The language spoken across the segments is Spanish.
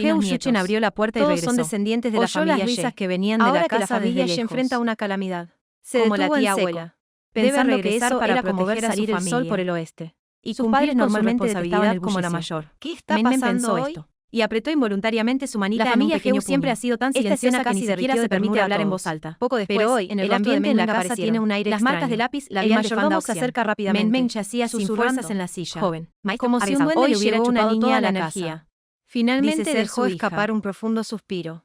sobrinos Heu nietos. Yuchen abrió la puerta y Todos regresó. son descendientes de la Oyó familia las risas Ye. que venían de Ahora la que la casa familia desde Ye lejos. enfrenta una calamidad. Se Como la detuvo en tía seco, abuela. pensando Pensando que que eso eso era era proteger proteger a a salir su el sol familia. por el oeste. Y Sus cumplir padres con su normalmente detestaban responsabilidad el como la bullicio. mayor. ¿Qué está Men Men pasando pensó hoy? esto. Y apretó involuntariamente su manita La en un familia pequeño Heu siempre puño. ha sido tan Esta silenciosa escena que ni casi siquiera derritió se de ternura permite a hablar en todos. voz alta. Poco después, Pero hoy, en el rostro ambiente de Men en la Men casa aparecieron. tiene un aire Las marcas extraño. de lápiz El labial de mayordomo Fan se Daoxian. acerca rápidamente. Men Men yacía sus susurrando. fuerzas en la silla. Joven, Como si un duende hoy le hubiera llegó una chupado niña toda a la la energía. casa. Finalmente Dice ser dejó su hija. escapar un profundo suspiro.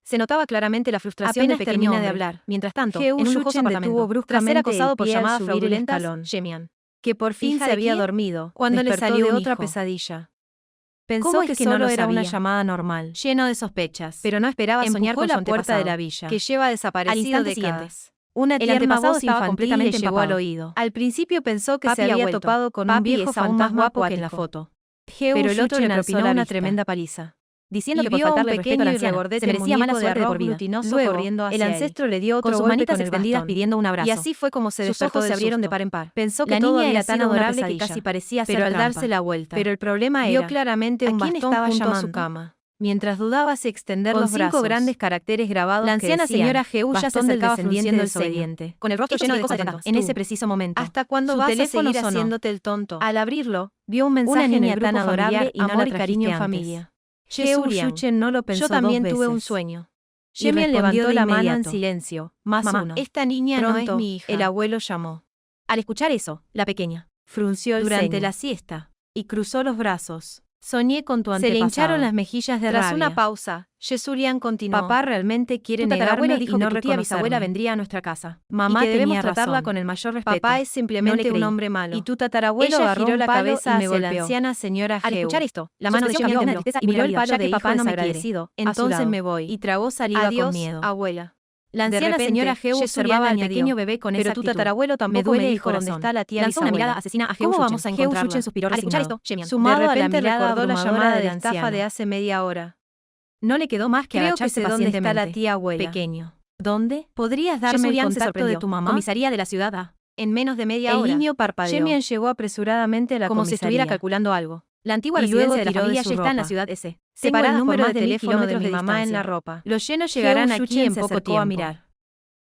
Se notaba claramente la frustración Apenas del pequeño termina hombre. de hablar. Mientras tanto, Heu en un lujoso Yuchen apartamento, detuvo tras ser bruscamente acosado el por pie al llamadas subir el fraudulentas, escalón. Shemian, Que por fin hija se de había quién, dormido. cuando le despertó salió de un otra hijo. pesadilla. Pensó ¿Cómo que es que no solo lo era una sabía? llamada normal, Lleno de sospechas. pero no esperaba soñar Empujó con su la puerta de la antepasado, villa. que lleva desaparecido Al instante décadas. Una El tierna antepasado voz estaba infantil completamente le llegó al empapado. oído. Al principio pensó que Papi se ha había vuelto. topado con un Papi viejo es aún más fantasma guapo que en la acuático. foto. Pero el otro le Yuchen alzó propinó la una vista. tremenda paliza. diciendo y que por vio a un faltarle el respeto a la pequeño y anciana, regordete se merecía mala muñeco de suerte de arroz por vida. glutinoso Luego, corriendo el hacia él. ancestro le dio otro con sus golpe manitas con el extendidas bastón, pidiendo un abrazo. y así fue como se Sus despertó ojos del se abrieron de susto. par en par. Pensó que La todo niña había era tan sido una adorable que pesadilla, casi parecía pero ser al trampa. darse la vuelta, Pero el problema vio era claramente un ¿a quién bastón estaba junto a llamando? su cama. Mientras dudaba si extender Con los 5 brazos, grandes caracteres grabados la que anciana decían, señora Jehú ya se bastón del acercaba descendiente frunciendo del el ceño, obediente, con el rostro Esto lleno de significa descontento. cosas En ese tú. preciso momento, ¿Hasta cuándo su vas a teléfono seguir sonó. haciéndote el tonto? Al abrirlo, vio un mensaje Una en niña el grupo tan adorable familiar, y no amor la y cariño en trajiste familia. antes. Jehú Jesurian, Shuchen no lo pensó yo también dos tuve un veces. sueño. Y Shemian respondió levantó de la mano en inmediato. silencio. Más Mamá, uno. esta niña no es Pronto, mi hija. el abuelo llamó. Al escuchar eso, la pequeña Frunció el durante ceño. la siesta y cruzó los brazos. Soñé con tu Se antepasado. le hincharon las mejillas de Tras rabia. una pausa, Jesurian continuó. Papá realmente quiere Tu tatarabuelo negarme dijo y no que tu tía bisabuela reconocerme. vendría a nuestra casa. Mamá y que debemos tenía tratarla razón. con el mayor respeto. Papá es simplemente No le un creí. hombre malo. Y tu tatarabuelo Ella agarró giró un la palo cabeza y me hacia la golpeó. anciana señora Al Jehú. escuchar esto, La su mano de expresión Shemian cambió de tristeza y miró miró el palo ya de que hijo papá no me quiere. desagradecido. A su Entonces lado. me voy. Y tragó saliva Adiós, con miedo. abuela. La De anciana repente, señora Jehú Jesurian observaba al añadió, pequeño bebé con pero esa tu actitud. tatarabuelo Me tampoco duele me el dijo dónde corazón. está la tía Lanzó una bisabuela. mirada asesina a Jehú ¿Cómo Shuchen. vamos a Jehú encontrarla? Shuchen suspiró Al escuchar resignado. esto, Shemian, Sumado de a la repente mirada recordó la abrumadora llamada de de la estafa anciana. de hace media hora. No le quedó más que Creo que agacharse sé dónde está la pacientemente. tía abuela. Pequeño. ¿Dónde? ¿Podrías darme el Jesurian se contacto de sorprendió. tu mamá? Comisaría de la ciudad A. En menos de media El hora, niño parpadeó. Shemian llegó apresuradamente a la como si estuviera comisaría. calculando algo. La antigua Y luego residencia de la tiró de familia su ya está en la ropa. ciudad S. Tengo el Separadas por número más de de 1000 teléfono de kilómetros mi de mamá en distancia. la ropa. Los llenos llegarán Jehú aquí en Shuchen se poco acercó a tiempo. mirar.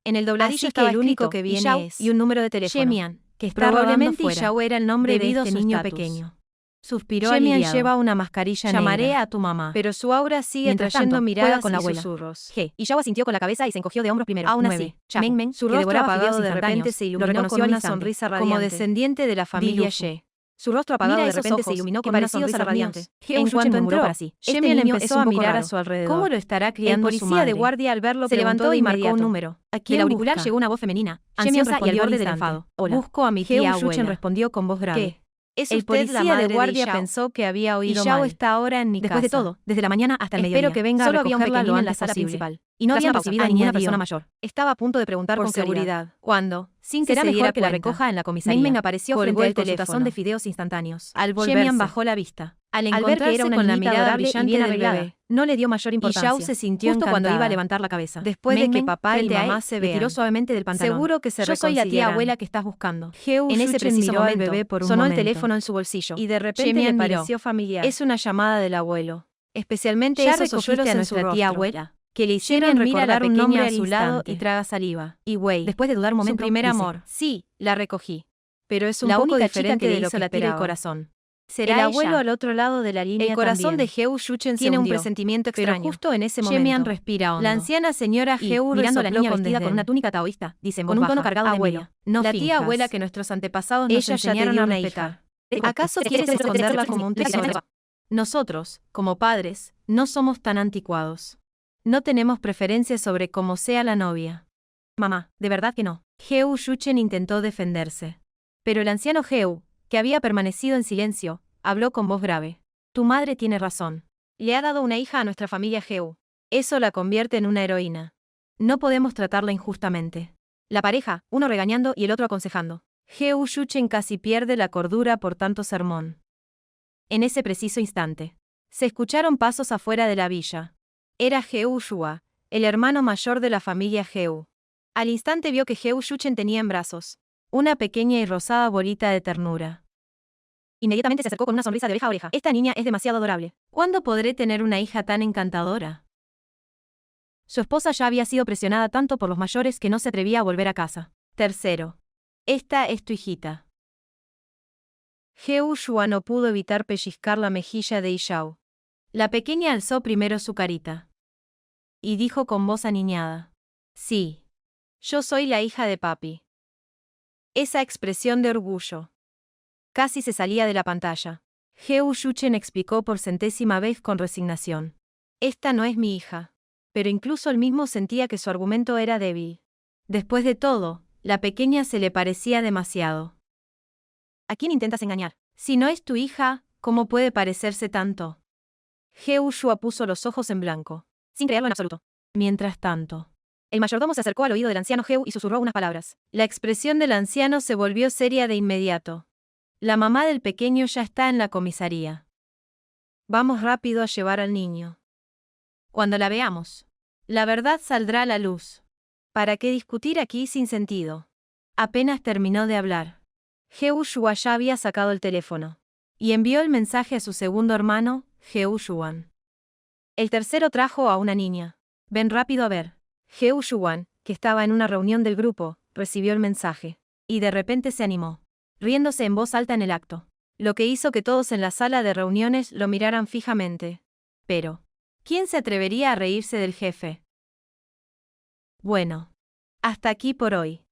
En el dobladillo Así que estaba el único escrito que viene Yao es y un número de teléfono. Shemian, que está Probablemente rodando fuera. Yao era el nombre debido de a este su niño estatus. pequeño. Suspiró Shemian aliviado. lleva una mascarilla Llamaré negra, a tu mamá. pero su aura sigue Mientras trayendo tanto, miradas juega con la y abuela. susurros. G. Y Yao asintió con la cabeza y se encogió de hombros primero. Aún 9. así, Chapo, Meng Meng, su que rostro devoraba apagado fideos de repente instantáneos, se lo iluminó reconoció con al una instante, sonrisa como radiante. descendiente de la familia Liu Fu. Ye. Su rostro apagado Mira de esos repente ojos, se iluminó que con una parecían sonrisa a los radiante. míos. Jehú En Shuchen cuanto murmuró entró, para sí. Shemian niño empezó es un a poco mirar a raro. su alrededor. ¿Cómo lo estará El criando su policía madre? de guardia al verlo Se levantó preguntó de y marcó un inmediato, número. ¿a quién Del auricular busca? llegó una voz femenina, Shemian ansiosa y al respondió al borde del instante, enfado. Hola. busco a mi Jehú tía Shuchen abuela. respondió con voz grave. ¿Qué? ¿Es El usted la policía madre de guardia Yao? pensó que había oído Y Yao mal. está ahora en mi Después de casa. todo, desde la mañana hasta el Espero mediodía, que venga a solo había un recogerla pequeñín lo en la antes sala posible. principal. Y no Tras habían una pausa, recibido a ninguna añadió, persona mayor. Estaba a punto de preguntar Por con seguridad. seguridad. ¿Cuándo? Sin que Será se mejor diera que la la recoja en la comisaría. Meng Meng apareció Colgó frente al él con su teléfono. tazón de fideos instantáneos. Al Shemian volverse, bajó la vista. Al ver que encontrarse era una con la niñita mirada adorable y brillante bien del arreglada, bebé, no le dio mayor importancia. Yao se sintió justo cuando encantada. iba a levantar la cabeza. Después de Meng que Meng, papá y frente a mamá él, se le tiró vean. suavemente del pantalón. Seguro que se Yo soy la tía reconciliarán. abuela que estás buscando. Jehú En ese Shuchen preciso miró al momento, bebé por un sonó el momento. teléfono en su bolsillo. Y de repente Shemian le miró. pareció familiar. Es una llamada del abuelo. Especialmente Ya esos recogiste hoyuelos a en nuestra su tía rostro, abuela, que le hicieron Shemian mira a la recordar un pequeña nombre a a su su lado lado y y traga saliva. Y güey, Después de dudar un momento, su primer dice, amor. Sí, la recogí. Pero es un La poco única chica diferente que de le lo hizo que latir el esperaba. corazón. El ¿Será abuelo ella? al otro lado de la línea El corazón también. de Jehú Shuchen se Tiene un hundió. presentimiento Pero extraño. justo en ese Shemian momento, respira hondo. la anciana señora Y, Jehú mirando a la resopló niña con vestida con desdén. una túnica taoísta, dice en Con voz un tono baja, cargado de abuela, envidia. no La finjas. tía abuela que nuestros antepasados nos Ella ya te enseñaron dio a una respetar. hija. ¿Acaso quieres esconderla como un tesoro? Nosotros, como padres, no somos tan anticuados. No tenemos preferencias sobre cómo sea la novia. Mamá, de verdad que no. Jehú Shuchen intentó defenderse. Pero el anciano Jehú, que había permanecido en silencio, habló con voz grave. Tu madre tiene razón. Le ha dado una hija a nuestra familia Jehú. Eso la convierte en una heroína. No podemos tratarla injustamente. La pareja, uno regañando y el otro aconsejando. Jehú Shuchen casi pierde la cordura por tanto sermón. En ese preciso instante, se escucharon pasos afuera de la villa. Era Jehú Shua, el hermano mayor de la familia Jehú. Al instante vio que Jehú Shuchen tenía en brazos una pequeña y rosada bolita de ternura. Inmediatamente se acercó con una sonrisa de oreja a oreja. Esta niña es demasiado adorable. ¿Cuándo podré tener una hija tan encantadora? Su esposa ya había sido presionada tanto por los mayores que no se atrevía a volver a casa. Tercero. Esta es tu hijita. Jehú Shua no pudo evitar pellizcar la mejilla de Yao. La pequeña alzó primero su carita. Y dijo con voz aniñada. Sí. Yo soy la hija de papi. Esa expresión de orgullo casi se salía de la pantalla. Jehú Shuchen explicó por centésima vez con resignación. Esta no es mi hija. Pero incluso él mismo sentía que su argumento era débil. Después de todo, la pequeña se le parecía demasiado. ¿A quién intentas engañar? Si no es tu hija, ¿cómo puede parecerse tanto? Jehú Shua puso los ojos en blanco, sin creerlo en absoluto. Mientras tanto, el mayordomo se acercó al oído del anciano Jehú y susurró unas palabras. La expresión del anciano se volvió seria de inmediato. La mamá del pequeño ya está en la comisaría. Vamos rápido a llevar al niño. Cuando la veamos, la verdad saldrá a la luz. ¿Para qué discutir aquí sin sentido? Apenas terminó de hablar, Heo Shua ya había sacado el teléfono y envió el mensaje a su segundo hermano, Heo Shuan. El tercero trajo a una niña. Ven rápido a ver. Heo Shuan, que estaba en una reunión del grupo, recibió el mensaje. Y de repente se animó, riéndose en voz alta en el acto. Lo que hizo que todos en la sala de reuniones lo miraran fijamente. Pero, ¿quién se atrevería a reírse del jefe? Bueno, hasta aquí por hoy.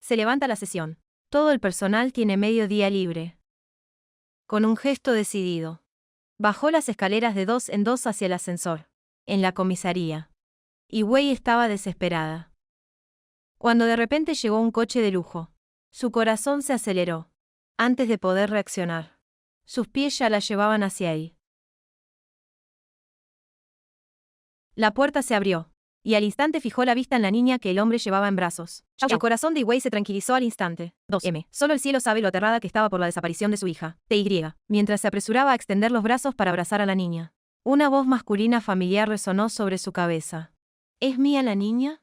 Se levanta la sesión. Todo el personal tiene medio día libre. Con un gesto decidido, bajó las escaleras de 2 en 2 hacia el ascensor. En la comisaría. Y Wei estaba desesperada. Cuando de repente llegó un coche de lujo, su corazón se aceleró. Antes de poder reaccionar, sus pies ya la llevaban hacia él. La puerta se abrió, y al instante fijó la vista en la niña que el hombre llevaba en brazos. El corazón de Wei se tranquilizó al instante. 2M. Solo el cielo sabe lo aterrada que estaba por la desaparición de su hija. TY. Mientras se apresuraba a extender los brazos para abrazar a la niña, una voz masculina familiar resonó sobre su cabeza. ¿Es mía la niña?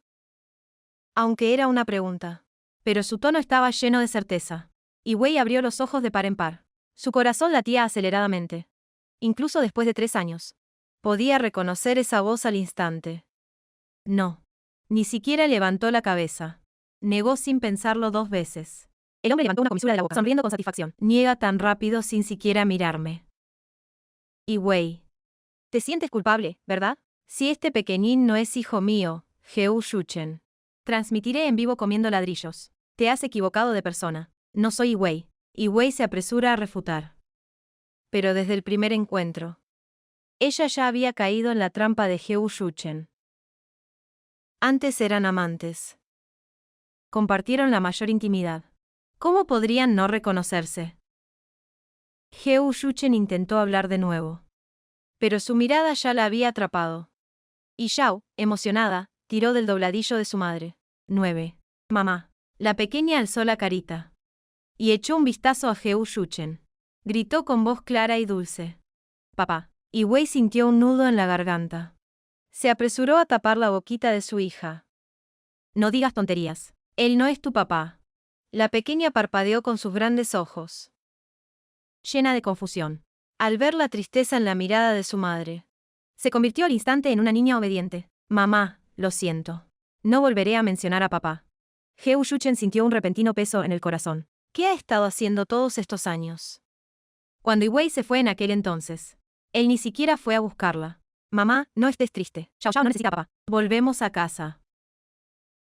Aunque era una pregunta. Pero su tono estaba lleno de certeza. Y Wei abrió los ojos de par en par. Su corazón latía aceleradamente. Incluso después de 3 años. Podía reconocer esa voz al instante. No. Ni siquiera levantó la cabeza. Negó sin pensarlo 2 veces. El hombre levantó una comisura de la boca, sonriendo con satisfacción. Niega tan rápido sin siquiera mirarme. Y Wei. Te sientes culpable, ¿verdad? Si este pequeñín no es hijo mío, Heo Shuchen. Transmitiré en vivo comiendo ladrillos. Te has equivocado de persona. No soy Wei. Y Wei se apresura a refutar. Pero desde el primer encuentro, ella ya había caído en la trampa de Heo Shuchen. Antes eran amantes. Compartieron la mayor intimidad. ¿Cómo podrían no reconocerse? Heo Shuchen intentó hablar de nuevo. Pero su mirada ya la había atrapado. Y Xiao, emocionada, tiró del dobladillo de su madre. 9. Mamá. La pequeña alzó la carita. Y echó un vistazo a Heo Shuchen. Gritó con voz clara y dulce. Papá. Y Wei sintió un nudo en la garganta. Se apresuró a tapar la boquita de su hija. No digas tonterías. Él no es tu papá. La pequeña parpadeó con sus grandes ojos, llena de confusión, al ver la tristeza en la mirada de su madre. Se convirtió al instante en una niña obediente. Mamá, lo siento. No volveré a mencionar a papá. Heo Shuchen sintió un repentino peso en el corazón. ¿Qué ha estado haciendo todos estos años? Cuando Wei se fue en aquel entonces, él ni siquiera fue a buscarla. Mamá, no estés triste. Xiao Xiao no necesita papá. Volvemos a casa.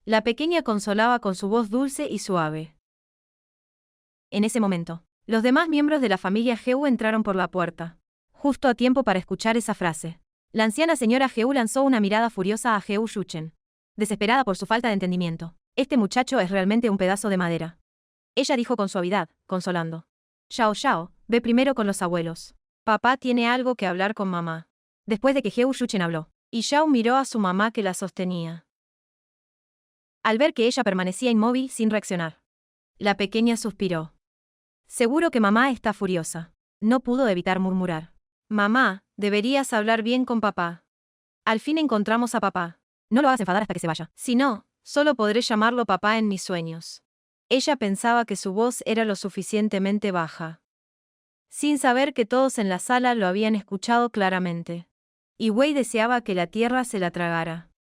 La pequeña consolaba con su voz dulce y suave. En ese momento, los demás miembros de la familia Heo entraron por la puerta, justo a tiempo para escuchar esa frase. La anciana señora Heo lanzó una mirada furiosa a Heo Shuchen, desesperada por su falta de entendimiento. Este muchacho es realmente un pedazo de madera. Ella dijo con suavidad, consolando. Xiao Xiao, ve primero con los abuelos. Papá tiene algo que hablar con mamá. Después de que Heo Shuchen habló, y Xiao miró a su mamá que la sostenía. Al ver que ella permanecía inmóvil sin reaccionar, la pequeña suspiró. Seguro que mamá está furiosa. No pudo evitar murmurar. Mamá, deberías hablar bien con papá. Al fin encontramos a papá. No lo hagas enfadar hasta que se vaya. Si no, solo podré llamarlo papá en mis sueños. Ella pensaba que su voz era lo suficientemente baja, sin saber que todos en la sala lo habían escuchado claramente. Y Wei deseaba que la tierra se la tragara.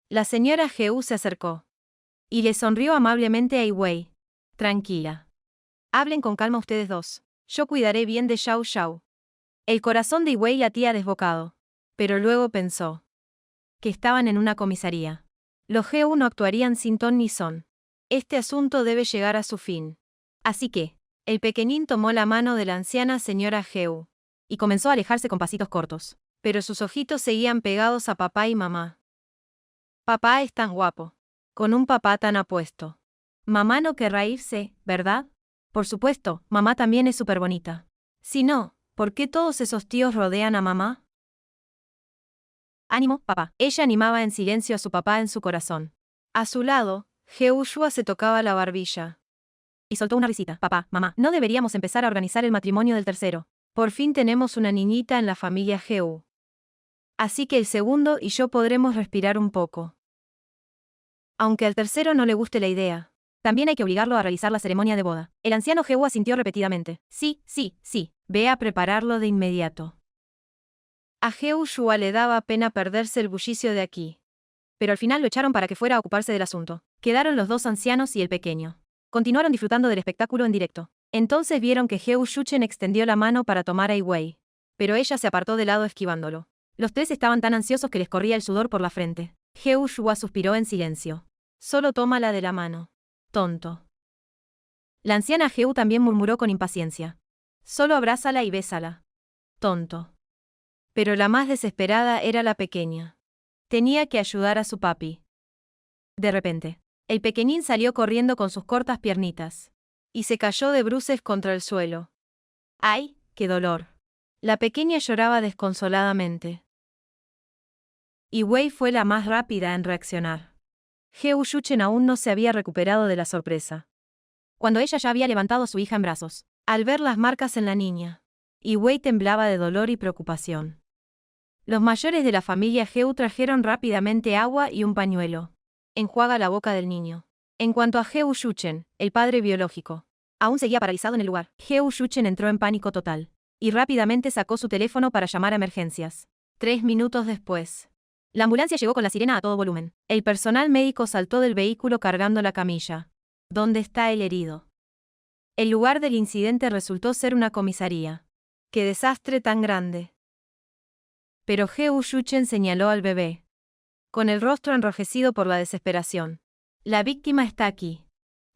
La señora Heo se acercó y le sonrió amablemente a Wei. Tranquila. Hablen con calma ustedes dos. Yo cuidaré bien de Xiao Xiao. El corazón de Wei latía desbocado. Pero luego pensó que estaban en una comisaría. Los Heo no actuarían sin ton ni son. Este asunto debe llegar a su fin. Así que, el pequeñín tomó la mano de la anciana señora Heo y comenzó a alejarse con pasitos cortos. Pero sus ojitos seguían pegados a papá y mamá. Papá es tan guapo. Con un papá tan apuesto. Mamá no querrá irse, ¿verdad? Por supuesto, mamá también es súper bonita. Si no, ¿por qué todos esos tíos rodean a mamá? Ánimo, papá. Ella animaba en silencio a su papá en su corazón. A su lado, Heo Shua se tocaba la barbilla. Y soltó una risita. Papá, mamá, ¿no deberíamos empezar a organizar el matrimonio del tercero? Por fin tenemos una niñita en la familia Heo. Así que el segundo y yo podremos respirar un poco. Aunque al tercero no le guste la idea. También hay que obligarlo a realizar la ceremonia de boda. El anciano Jehu asintió repetidamente. Sí, sí, sí. Ve a prepararlo de inmediato. A Jehu Shua le daba pena perderse el bullicio de aquí. Pero al final lo echaron para que fuera a ocuparse del asunto. Quedaron los dos ancianos y el pequeño. Continuaron disfrutando del espectáculo en directo. Entonces vieron que Jehu Shuchen extendió la mano para tomar a Wei. Pero ella se apartó de lado esquivándolo. Los tres estaban tan ansiosos que les corría el sudor por la frente. Jehu Shua suspiró en silencio. Solo tómala de la mano. Tonto. La anciana Jehu también murmuró con impaciencia. Solo abrázala y bésala. Tonto. Pero la más desesperada era la pequeña. Tenía que ayudar a su papi. De repente, el pequeñín salió corriendo con sus cortas piernitas. Y se cayó de bruces contra el suelo. ¡Ay, qué dolor! La pequeña lloraba desconsoladamente. Y Wei fue la más rápida en reaccionar. Jehu Shuchen aún no se había recuperado de la sorpresa. Cuando ella ya había levantado a su hija en brazos, al ver las marcas en la niña, y Wei temblaba de dolor y preocupación. Los mayores de la familia Jehu trajeron rápidamente agua y un pañuelo. Enjuaga la boca del niño. En cuanto a Jehu Shuchen, el padre biológico, aún seguía paralizado en el lugar. Jehu Shuchen entró en pánico total. Y rápidamente sacó su teléfono para llamar a emergencias. 3 minutos después. La ambulancia llegó con la sirena a todo volumen. El personal médico saltó del vehículo cargando la camilla. ¿Dónde está el herido? El lugar del incidente resultó ser una comisaría. ¡Qué desastre tan grande! Pero Jehu Shuchen señaló al bebé. Con el rostro enrojecido por la desesperación. La víctima está aquí.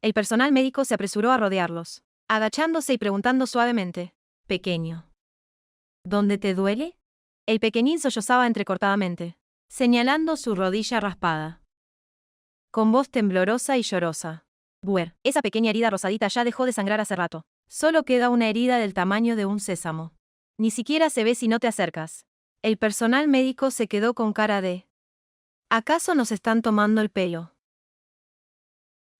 El personal médico se apresuró a rodearlos, agachándose y preguntando suavemente. Pequeño. ¿Dónde te duele? El pequeñín sollozaba entrecortadamente, señalando su rodilla raspada. Con voz temblorosa y llorosa. Buer, esa pequeña herida rosadita ya dejó de sangrar hace rato. Solo queda una herida del tamaño de un sésamo. Ni siquiera se ve si no te acercas. El personal médico se quedó con cara de... ¿Acaso nos están tomando el pelo?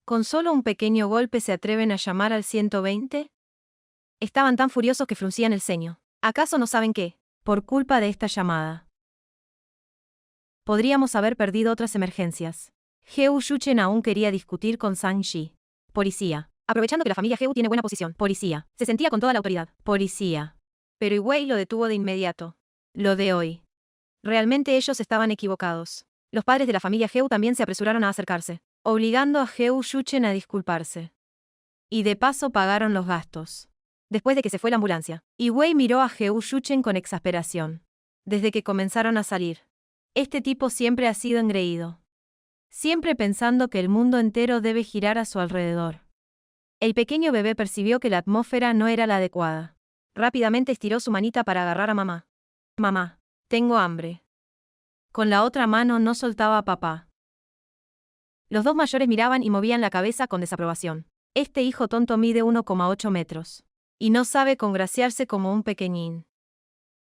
¿Con solo un pequeño golpe se atreven a llamar al 120? Estaban tan furiosos que fruncían el ceño. ¿Acaso no saben qué? Por culpa de esta llamada. Podríamos haber perdido otras emergencias. Jehu Shuchen aún quería discutir con Sang Shi. Policía. Aprovechando que la familia Jehu tiene buena posición. Policía. Se sentía con toda la autoridad. Policía. Pero Wei lo detuvo de inmediato. Lo de hoy. Realmente ellos estaban equivocados. Los padres de la familia Jehu también se apresuraron a acercarse, obligando a Jehu Shuchen a disculparse. Y de paso pagaron los gastos. Después de que se fue la ambulancia, Wei miró a Jehu Shuchen con exasperación. Desde que comenzaron a salir. Este tipo siempre ha sido engreído. Siempre pensando que el mundo entero debe girar a su alrededor. El pequeño bebé percibió que la atmósfera no era la adecuada. Rápidamente estiró su manita para agarrar a mamá. Mamá, tengo hambre. Con la otra mano no soltaba a papá. Los dos mayores miraban y movían la cabeza con desaprobación. Este hijo tonto mide 1,8 metros. Y no sabe congraciarse como un pequeñín.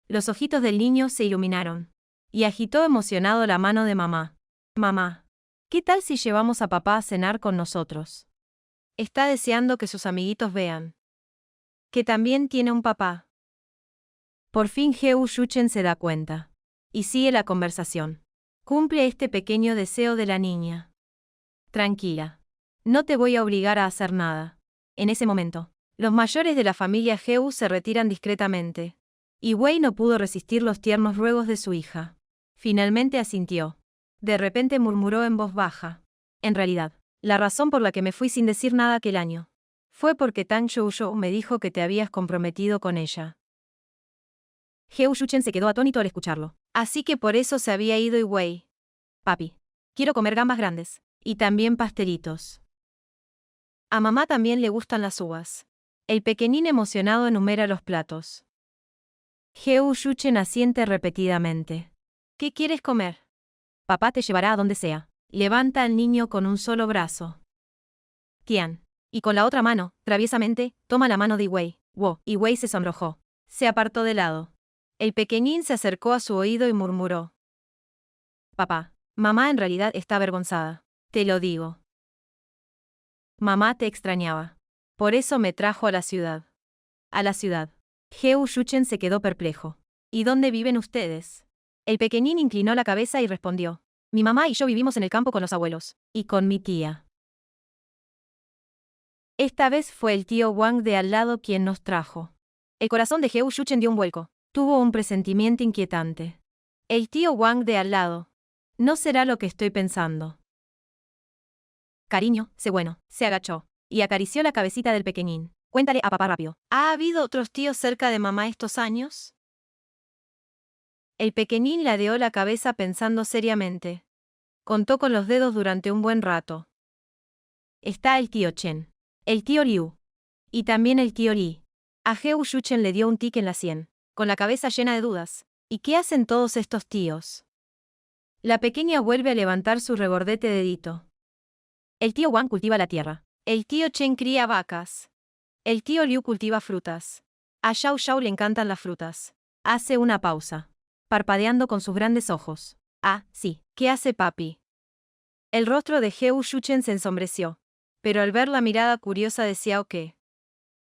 Los ojitos del niño se iluminaron. Y agitó emocionado la mano de mamá. Mamá, ¿qué tal si llevamos a papá a cenar con nosotros? Está deseando que sus amiguitos vean. Que también tiene un papá. Por fin Jehu Shuchen se da cuenta. Y sigue la conversación. Cumple este pequeño deseo de la niña. Tranquila. No te voy a obligar a hacer nada. En ese momento, los mayores de la familia Jehu se retiran discretamente. Y Wei no pudo resistir los tiernos ruegos de su hija. Finalmente asintió. De repente murmuró en voz baja. En realidad, la razón por la que me fui sin decir nada aquel año fue porque Tang Shoushou me dijo que te habías comprometido con ella. Jehu Shuchen se quedó atónito al escucharlo. Así que por eso se había ido Wei. Papi, quiero comer gambas grandes. Y también pastelitos. A mamá también le gustan las uvas. El pequeñín emocionado enumera los platos. Jehu Shuchen asiente repetidamente. ¿Qué quieres comer? Papá te llevará a donde sea. Levanta al niño con un solo brazo. Tian. Y con la otra mano, traviesamente, toma la mano de Wei. Wo. Y Wei se sonrojó. Se apartó de lado. El pequeñín se acercó a su oído y murmuró. Papá, mamá en realidad está avergonzada. Te lo digo. Mamá te extrañaba. Por eso me trajo a la ciudad. A la ciudad. Jehu Shuchen se quedó perplejo. ¿Y dónde viven ustedes? El pequeñín inclinó la cabeza y respondió. Mi mamá y yo vivimos en el campo con los abuelos. Y con mi tía. Esta vez fue el tío Wang de al lado quien nos trajo. El corazón de Heo Shuchen dio un vuelco. Tuvo un presentimiento inquietante. El tío Wang de al lado. No será lo que estoy pensando. Cariño, sé bueno. Se agachó y acarició la cabecita del pequeñín. Cuéntale a papá rápido. ¿Ha habido otros tíos cerca de mamá estos años? El pequeñín ladeó la cabeza pensando seriamente. Contó con los dedos durante un buen rato. Está el tío Chen, el tío Liu, y también el tío Li. A Heo Shuchen le dio un tic en la sien, con la cabeza llena de dudas. ¿Y qué hacen todos estos tíos? La pequeña vuelve a levantar su regordete dedito. El tío Wang cultiva la tierra. El tío Chen cría vacas. El tío Liu cultiva frutas. A Xiao Xiao le encantan las frutas. Hace una pausa, parpadeando con sus grandes ojos. Ah, sí, ¿qué hace papi? El rostro de Heo Shuchen se ensombreció, pero al ver la mirada curiosa de Xiao Ke,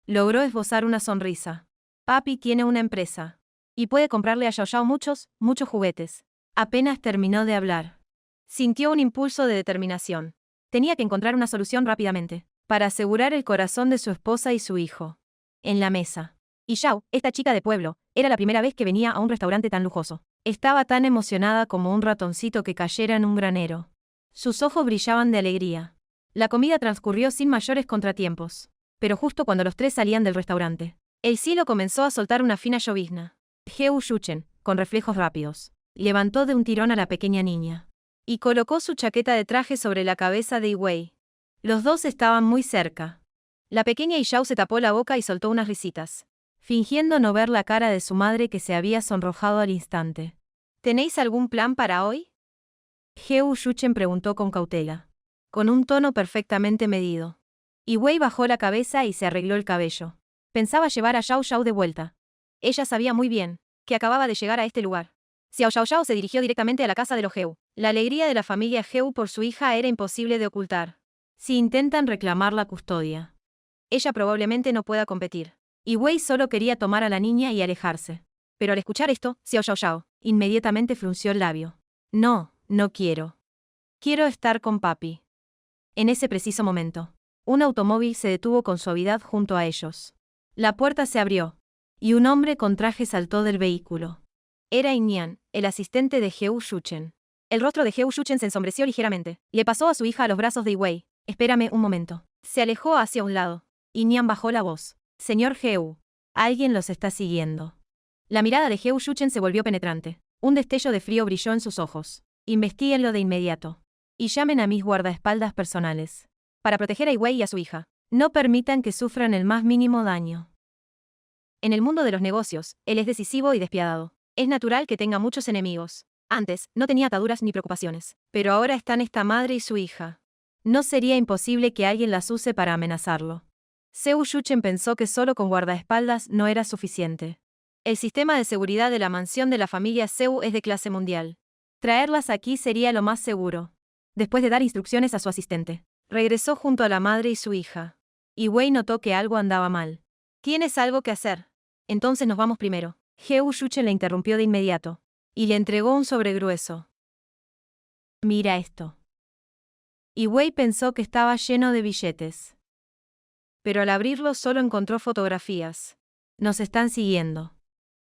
logró esbozar una sonrisa. Papi tiene una empresa, y puede comprarle a Xiao Xiao muchos juguetes. Apenas terminó de hablar, sintió un impulso de determinación. Tenía que encontrar una solución rápidamente, para asegurar el corazón de su esposa y su hijo. En la mesa. Y Xiao, esta chica de pueblo, era la primera vez que venía a un restaurante tan lujoso. Estaba tan emocionada como un ratoncito que cayera en un granero. Sus ojos brillaban de alegría. La comida transcurrió sin mayores contratiempos. Pero justo cuando los tres salían del restaurante, el cielo comenzó a soltar una fina llovizna. Heo Shuchen, con reflejos rápidos, levantó de un tirón a la pequeña niña y colocó su chaqueta de traje sobre la cabeza de Wei. Los dos estaban muy cerca. La pequeña Xiao se tapó la boca y soltó unas risitas, fingiendo no ver la cara de su madre que se había sonrojado al instante. ¿Tenéis algún plan para hoy? Heo Shuchen preguntó con cautela, con un tono perfectamente medido. Y Wei bajó la cabeza y se arregló el cabello. Pensaba llevar a Xiao Xiao de vuelta. Ella sabía muy bien que acababa de llegar a este lugar. Xiao Xiao se dirigió directamente a la casa de los Heu. La alegría de la familia Heu por su hija era imposible de ocultar. Si intentan reclamar la custodia, ella probablemente no pueda competir. Y Wei solo quería tomar a la niña y alejarse. Pero al escuchar esto, Xiao Xiao inmediatamente frunció el labio. No, no quiero. Quiero estar con papi. En ese preciso momento, un automóvil se detuvo con suavidad junto a ellos. La puerta se abrió, y un hombre con traje saltó del vehículo. Era Inian, el asistente de Heo Shuchen. El rostro de Heo Shuchen se ensombreció ligeramente. Le pasó a su hija a los brazos de Wei. Espérame un momento. Se alejó hacia un lado. Inian bajó la voz. Señor Heo, alguien los está siguiendo. La mirada de Heo Shuchen se volvió penetrante. Un destello de frío brilló en sus ojos. Investíguenlo de inmediato. Y llamen a mis guardaespaldas personales. Para proteger a Wei y a su hija. No permitan que sufran el más mínimo daño. En el mundo de los negocios, él es decisivo y despiadado. Es natural que tenga muchos enemigos. Antes, no tenía ataduras ni preocupaciones. Pero ahora están esta madre y su hija. No sería imposible que alguien las use para amenazarlo. Heo Shuchen pensó que solo con guardaespaldas no era suficiente. El sistema de seguridad de la mansión de la familia Seu es de clase mundial. Traerlas aquí sería lo más seguro. Después de dar instrucciones a su asistente, regresó junto a la madre y su hija. Y Wei notó que algo andaba mal. ¿Tienes algo que hacer? Entonces nos vamos primero. Heo Shuchen le interrumpió de inmediato y le entregó un sobre grueso. Mira esto. Y Wei pensó que estaba lleno de billetes. Pero al abrirlo solo encontró fotografías. Nos están siguiendo,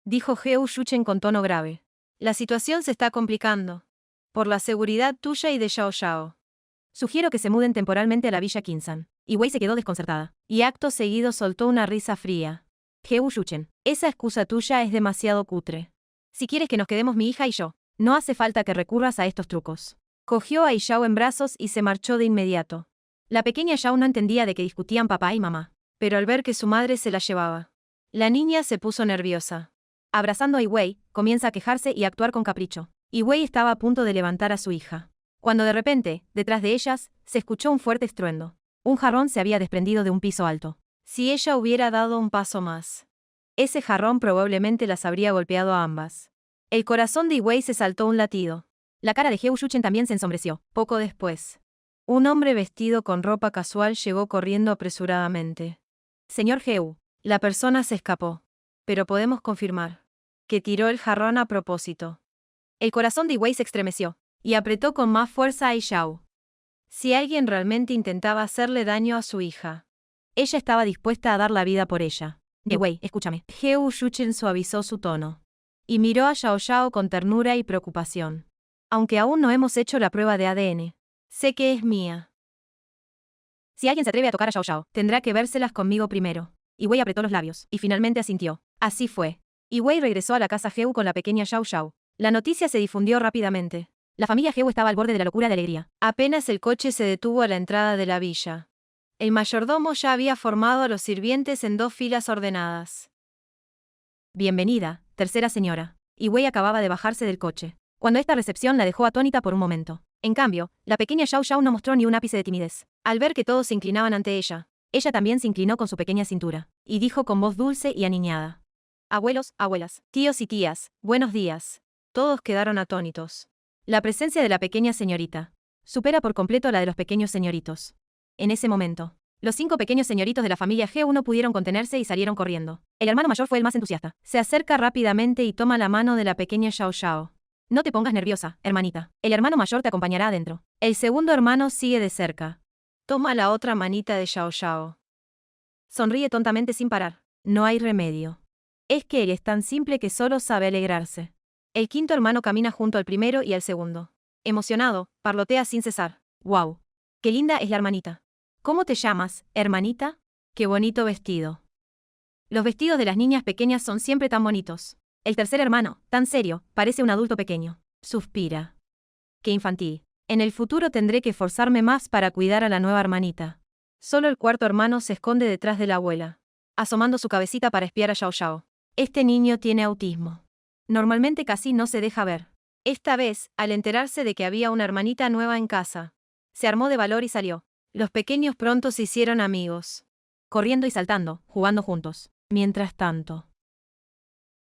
dijo Heo Shuchen con tono grave. La situación se está complicando. Por la seguridad tuya y de Xiao Xiao. Sugiero que se muden temporalmente a la villa Kinsan. Y Wei se quedó desconcertada. Y acto seguido soltó una risa fría. Heo Shuchen, esa excusa tuya es demasiado cutre. Si quieres que nos quedemos mi hija y yo, no hace falta que recurras a estos trucos. Cogió a Xiao en brazos y se marchó de inmediato. La pequeña Xiao no entendía de qué discutían papá y mamá. Pero al ver que su madre se la llevaba, la niña se puso nerviosa. Abrazando a Wei, comienza a quejarse y a actuar con capricho. Wei estaba a punto de levantar a su hija, cuando de repente, detrás de ellas, se escuchó un fuerte estruendo. Un jarrón se había desprendido de un piso alto. Si ella hubiera dado un paso más, ese jarrón probablemente las habría golpeado a ambas. El corazón de Wei se saltó un latido. La cara de Heo Shuchen también se ensombreció. Poco después, un hombre vestido con ropa casual llegó corriendo apresuradamente. Señor Heo. La persona se escapó. Pero podemos confirmar que tiró el jarrón a propósito. El corazón de Wei se estremeció. Y apretó con más fuerza a Xiao. Si alguien realmente intentaba hacerle daño a su hija, ella estaba dispuesta a dar la vida por ella. Wei, escúchame. Heu Shuchen suavizó su tono y miró a Xiao Xiao con ternura y preocupación. Aunque aún no hemos hecho la prueba de ADN, sé que es mía. Si alguien se atreve a tocar a Xiao Xiao, tendrá que vérselas conmigo primero. Wei apretó los labios y finalmente asintió. Así fue. Wei regresó a la casa Heu con la pequeña Xiao Xiao. La noticia se difundió rápidamente. La familia Heu estaba al borde de la locura de alegría. Apenas el coche se detuvo a la entrada de la villa, el mayordomo ya había formado a los sirvientes en 2 filas ordenadas. Bienvenida, tercera señora. Wei acababa de bajarse del coche, cuando esta recepción la dejó atónita por un momento. En cambio, la pequeña Xiao Xiao no mostró ni un ápice de timidez. Al ver que todos se inclinaban ante ella, ella también se inclinó con su pequeña cintura, y dijo con voz dulce y aniñada: Abuelos, abuelas, tíos y tías, buenos días. Todos quedaron atónitos. La presencia de la pequeña señorita supera por completo la de los pequeños señoritos. En ese momento, los 5 pequeños señoritos de la familia Heu no pudieron contenerse y salieron corriendo. El hermano mayor fue el más entusiasta. Se acerca rápidamente y toma la mano de la pequeña Xiao Xiao. No te pongas nerviosa, hermanita. El hermano mayor te acompañará adentro. El segundo hermano sigue de cerca. Toma la otra manita de Xiao Xiao. Sonríe tontamente sin parar. No hay remedio. Es que él es tan simple que solo sabe alegrarse. El quinto hermano camina junto al primero y al segundo. Emocionado, parlotea sin cesar. ¡Wow! ¡Qué linda es la hermanita! ¿Cómo te llamas, hermanita? ¡Qué bonito vestido! Los vestidos de las niñas pequeñas son siempre tan bonitos. El tercer hermano, tan serio, parece un adulto pequeño. Suspira. ¡Qué infantil! En el futuro tendré que esforzarme más para cuidar a la nueva hermanita. Solo el cuarto hermano se esconde detrás de la abuela, asomando su cabecita para espiar a Xiao Xiao. Este niño tiene autismo. Normalmente casi no se deja ver. Esta vez, al enterarse de que había una hermanita nueva en casa, se armó de valor y salió. Los pequeños pronto se hicieron amigos, corriendo y saltando, jugando juntos. Mientras tanto,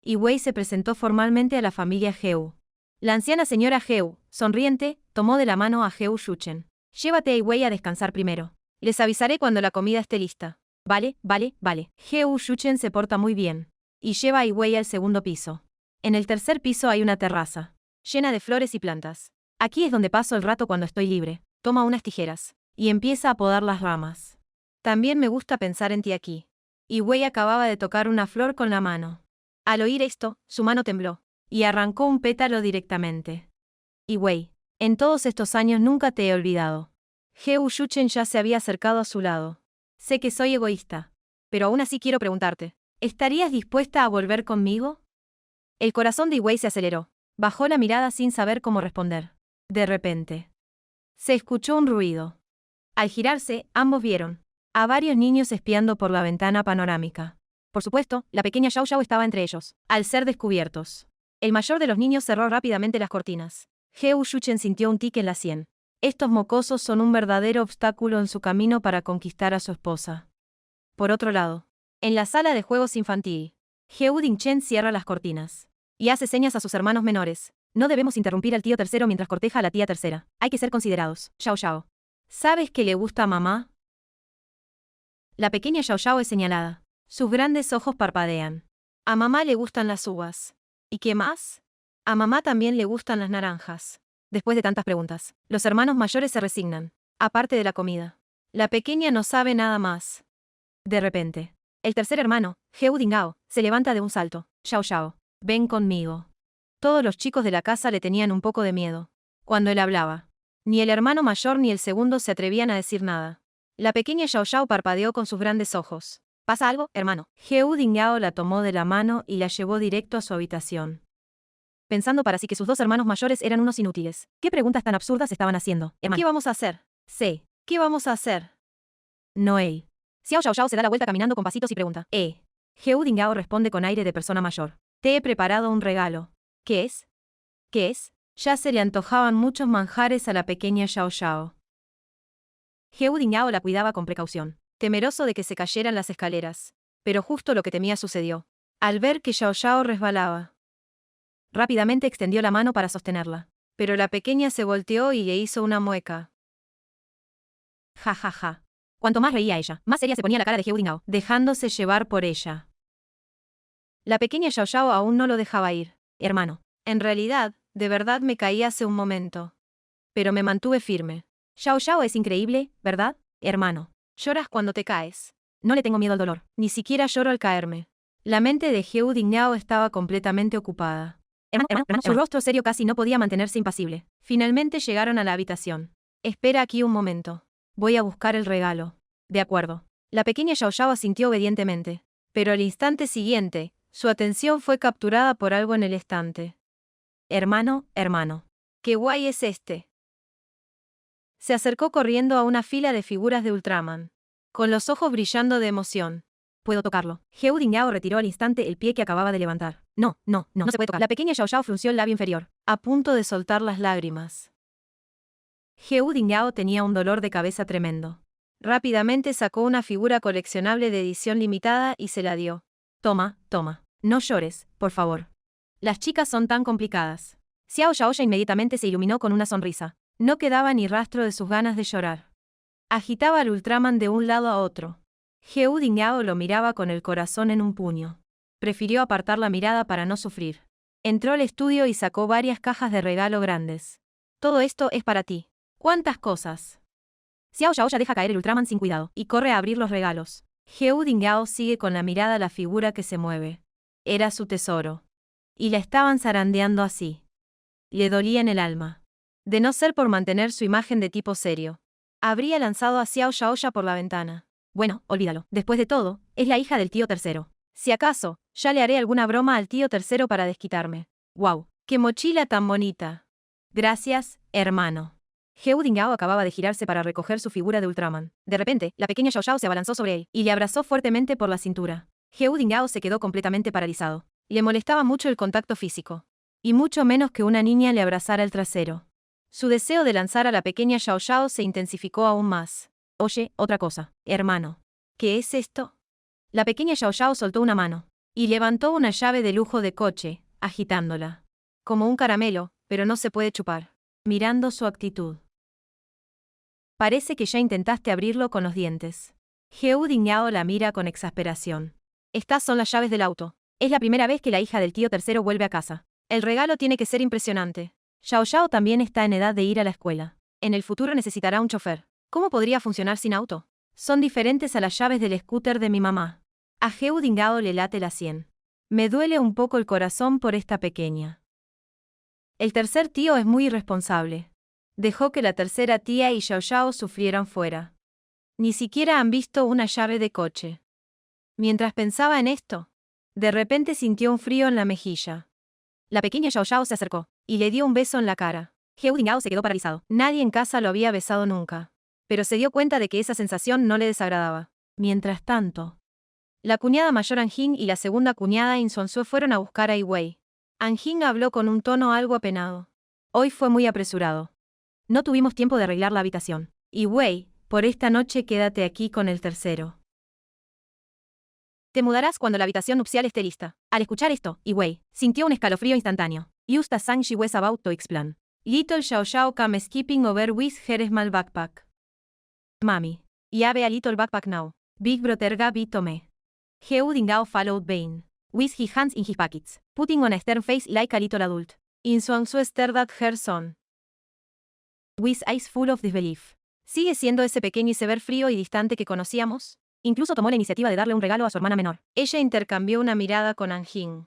Wei se presentó formalmente a la familia Heu. La anciana señora Heu, sonriente, tomó de la mano a Heu Shuchen. Llévate a Wei a descansar primero. Les avisaré cuando la comida esté lista. Vale, vale, vale. Heu Shuchen se porta muy bien y lleva a Wei al segundo piso. En el tercer piso hay una terraza, llena de flores y plantas. Aquí es donde paso el rato cuando estoy libre. Toma unas tijeras y empieza a podar las ramas. También me gusta pensar en ti aquí. Wei acababa de tocar una flor con la mano. Al oír esto, su mano tembló y arrancó un pétalo directamente. Wei, en todos estos años nunca te he olvidado. Heu Shuchen ya se había acercado a su lado. Sé que soy egoísta, pero aún así quiero preguntarte. ¿Estarías dispuesta a volver conmigo? El corazón de Wei se aceleró. Bajó la mirada sin saber cómo responder. De repente, se escuchó un ruido. Al girarse, ambos vieron a varios niños espiando por la ventana panorámica. Por supuesto, la pequeña Xiao Xiao estaba entre ellos. Al ser descubiertos, el mayor de los niños cerró rápidamente las cortinas. Heu Shuchen sintió un tic en la sien. Estos mocosos son un verdadero obstáculo en su camino para conquistar a su esposa. Por otro lado, en la sala de juegos infantil, Heu Dingchen cierra las cortinas y hace señas a sus hermanos menores. No debemos interrumpir al tío tercero mientras corteja a la tía tercera. Hay que ser considerados. Xiao Xiao. ¿Sabes que le gusta a mamá? La pequeña Xiao Xiao es señalada. Sus grandes ojos parpadean. A mamá le gustan las uvas. ¿Y qué más? A mamá también le gustan las naranjas. Después de tantas preguntas, los hermanos mayores se resignan. Aparte de la comida, la pequeña no sabe nada más. De repente, el tercer hermano, Heu Dingao, se levanta de un salto. Xiao Xiao, ven conmigo. Todos los chicos de la casa le tenían un poco de miedo cuando él hablaba. Ni el hermano mayor ni el segundo se atrevían a decir nada. La pequeña Xiao Xiao parpadeó con sus grandes ojos. ¿Pasa algo, hermano? Heu Dingao la tomó de la mano y la llevó directo a su habitación. Pensando para sí que sus 2 hermanos mayores eran unos inútiles. ¿Qué preguntas tan absurdas estaban haciendo, hermano? ¿Qué vamos a hacer? Sí. ¿Qué vamos a hacer? Noel. Xiao Xiao se da la vuelta caminando con pasitos y pregunta. Heu Dingao responde con aire de persona mayor. Te he preparado un regalo. ¿Qué es? ¿Qué es? Ya se le antojaban muchos manjares a la pequeña Xiao Xiao. Heu Dingao la cuidaba con precaución, temeroso de que se cayeran las escaleras. Pero justo lo que temía sucedió. Al ver que Xiao Xiao resbalaba, rápidamente extendió la mano para sostenerla. Pero la pequeña se volteó y le hizo una mueca. Ja ja ja. Cuanto más reía ella, más seria se ponía la cara de Heu Dingao, dejándose llevar por ella. La pequeña Xiao Xiao aún no lo dejaba ir. Hermano. En realidad, De verdad me caí hace un momento. Pero me mantuve firme. Xiao Xiao es increíble, ¿verdad, hermano? Lloras cuando te caes. No le tengo miedo al dolor. Ni siquiera lloro al caerme. La mente de Heu Dingyao estaba completamente ocupada. Su rostro serio casi no podía mantenerse impasible. Finalmente llegaron a la habitación. Espera aquí un momento. Voy a buscar el regalo. De acuerdo. La pequeña Xiao Xiao asintió obedientemente. Pero al instante siguiente, su atención fue capturada por algo en el estante. Hermano. ¿Qué guay es este? Se acercó corriendo a una fila de figuras de Ultraman, con los ojos brillando de emoción. Puedo tocarlo. Heu Dingyao retiró al instante el pie que acababa de levantar. No se puede tocar. La pequeña Xiao Xiao frunció el labio inferior, a punto de soltar las lágrimas. Heu Dingyao tenía un dolor de cabeza tremendo. Rápidamente sacó una figura coleccionable de edición limitada y se la dio. Toma. No llores, por favor. Las chicas son tan complicadas. Xiao Xiaoya inmediatamente se iluminó con una sonrisa. No quedaba ni rastro de sus ganas de llorar. Agitaba al Ultraman de un lado a otro. Heu Dingyao lo miraba con el corazón en un puño. Prefirió apartar la mirada para no sufrir. Entró al estudio y sacó varias cajas de regalo grandes. Todo esto es para ti. ¿Cuántas cosas? Xiao Xiaoya deja caer el Ultraman sin cuidado y corre a abrir los regalos. Heu Dingyao sigue con la mirada la figura que se mueve. Era su tesoro. Y la estaban zarandeando así. Le dolía en el alma. De no ser por mantener su imagen de tipo serio, habría lanzado a Xiao Xiaoya por la ventana. Bueno, olvídalo. Después de todo, es la hija del tío tercero. Si acaso, ya le haré alguna broma al tío tercero para desquitarme. ¡Wow! ¡Qué mochila tan bonita! Gracias, hermano. Heu Dingyao acababa de girarse para recoger su figura de Ultraman. De repente, la pequeña Xiao Xiao se abalanzó sobre él y le abrazó fuertemente por la cintura. Heu Dingyao se quedó completamente paralizado. Le molestaba mucho el contacto físico. Y mucho menos que una niña le abrazara el trasero. Su deseo de lanzar a la pequeña Xiao Xiao se intensificó aún más. Oye, otra cosa, hermano. ¿Qué es esto? La pequeña Xiao Xiao soltó una mano y levantó una llave de lujo de coche, agitándola. Como un caramelo, pero no se puede chupar. Mirando su actitud. Parece que ya intentaste abrirlo con los dientes. Heu Dingyao la mira con exasperación. Estas son las llaves del auto. Es la primera vez que la hija del tío tercero vuelve a casa. El regalo tiene que ser impresionante. Xiao Xiao también está en edad de ir a la escuela. En el futuro necesitará un chofer. ¿Cómo podría funcionar sin auto? Son diferentes a las llaves del scooter de mi mamá. A Heu Dingyao le late la sien. Me duele un poco el corazón por esta pequeña. El tercer tío es muy irresponsable. Dejó que la tercera tía y Xiao Xiao sufrieran fuera. Ni siquiera han visto una llave de coche. Mientras pensaba en esto, de repente sintió un frío en la mejilla. La pequeña Xiao Xiao se acercó y le dio un beso en la cara. Heu Dingyao se quedó paralizado. Nadie en casa lo había besado nunca. Pero se dio cuenta de que esa sensación no le desagradaba. Mientras tanto, la cuñada mayor Anjing y la segunda cuñada Insonsue fueron a buscar a Wei. Anjing habló con un tono algo apenado. Hoy fue muy apresurado. No tuvimos tiempo de arreglar la habitación. Wei, por esta noche quédate aquí con el tercero. Te mudarás cuando la habitación nupcial esté lista. Al escuchar esto, Wei sintió un escalofrío instantáneo. Just as she was about to explain. Little Xiao Xiao came skipping over with her small backpack. Mami. I have a little backpack now. Big brother gave it to me. Heu Dingyao followed Bane, with his hands in his pockets, putting on a stern face like a little adult. Insonsue stared at her son, with eyes full of disbelief. ¿Sigue siendo ese pequeño y severo frío y distante que conocíamos? Incluso tomó la iniciativa de darle un regalo a su hermana menor. Ella intercambió una mirada con Anjing.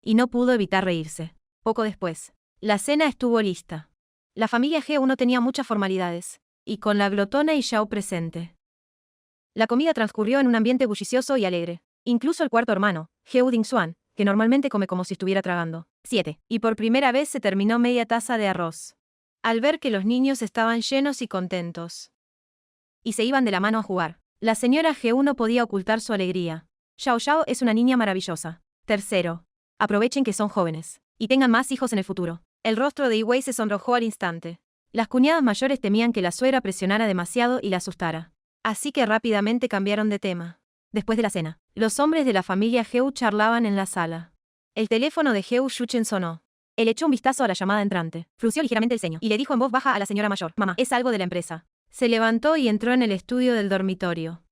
Y no pudo evitar reírse. Poco después, la cena estuvo lista. La familia Heu no tenía muchas formalidades, y con la glotona y Xiao presente. La comida transcurrió en un ambiente bullicioso y alegre. Incluso el cuarto hermano, Heu Dingxuan, que normalmente come como si estuviera tragando. 7. Y por primera vez se terminó media taza de arroz. Al ver que los niños estaban llenos y contentos. Y se iban de la mano a jugar. La señora Heu no podía ocultar su alegría. Xiao Xiao es una niña maravillosa. Tercero. Aprovechen que son jóvenes. Y tengan más hijos en el futuro. El rostro de Wei se sonrojó al instante. Las cuñadas mayores temían que la suegra presionara demasiado y la asustara. Así que rápidamente cambiaron de tema. Después de la cena, los hombres de la familia Heu charlaban en la sala. El teléfono de Heu Shuchen sonó. Él echó un vistazo a la llamada entrante, frunció ligeramente el ceño y le dijo en voz baja a la señora mayor: «Mamá, es algo de la empresa». Se levantó y entró en el estudio del dormitorio.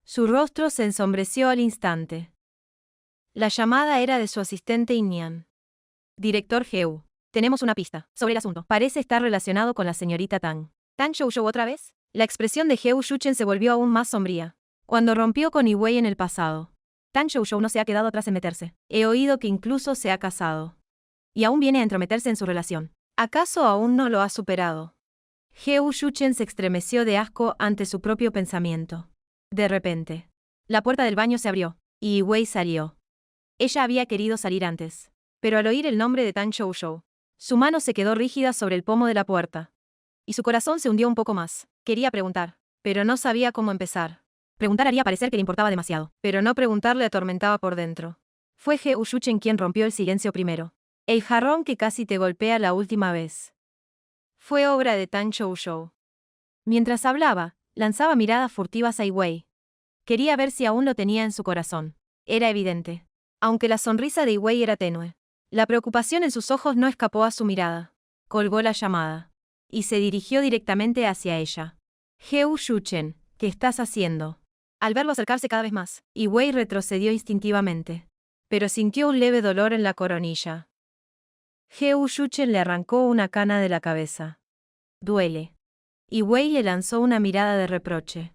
Su rostro se ensombreció al instante. La llamada era de su asistente Inyan. Director Heu. tenemos una pista sobre el asunto. Parece estar relacionado con la señorita Tang. ¿Tang Shoushou otra vez? La expresión de Heo Shuchen se volvió aún más sombría. Cuando rompió con Yi en el pasado. Tang Shoushou no se ha quedado atrás en meterse. He oído que incluso se ha casado. Y aún viene a entrometerse en su relación. ¿Acaso aún no lo ha superado? Heo Shuchen se estremeció de asco ante su propio pensamiento. De repente, la puerta del baño se abrió. Y Wei salió. Ella había querido salir antes. Pero al oír el nombre de Tang Shoushou, su mano se quedó rígida sobre el pomo de la puerta. Y su corazón se hundió un poco más. Quería preguntar, pero no sabía cómo empezar. Preguntar haría parecer que le importaba demasiado, pero no preguntar le atormentaba por dentro. Fue Heo Shuchen quien rompió el silencio primero. El jarrón que casi te golpea la última vez. Fue obra de Tang Shoushou. Mientras hablaba, lanzaba miradas furtivas a Wei. Quería ver si aún lo tenía en su corazón. Era evidente. Aunque la sonrisa de Wei era tenue, la preocupación en sus ojos no escapó a su mirada. Colgó la llamada. Y se dirigió directamente hacia ella. Heo Shuchen, ¿qué estás haciendo? Al verlo acercarse cada vez más, Wei retrocedió instintivamente. Pero sintió un leve dolor en la coronilla. Heo Shuchen le arrancó una cana de la cabeza. Duele. Wei le lanzó una mirada de reproche,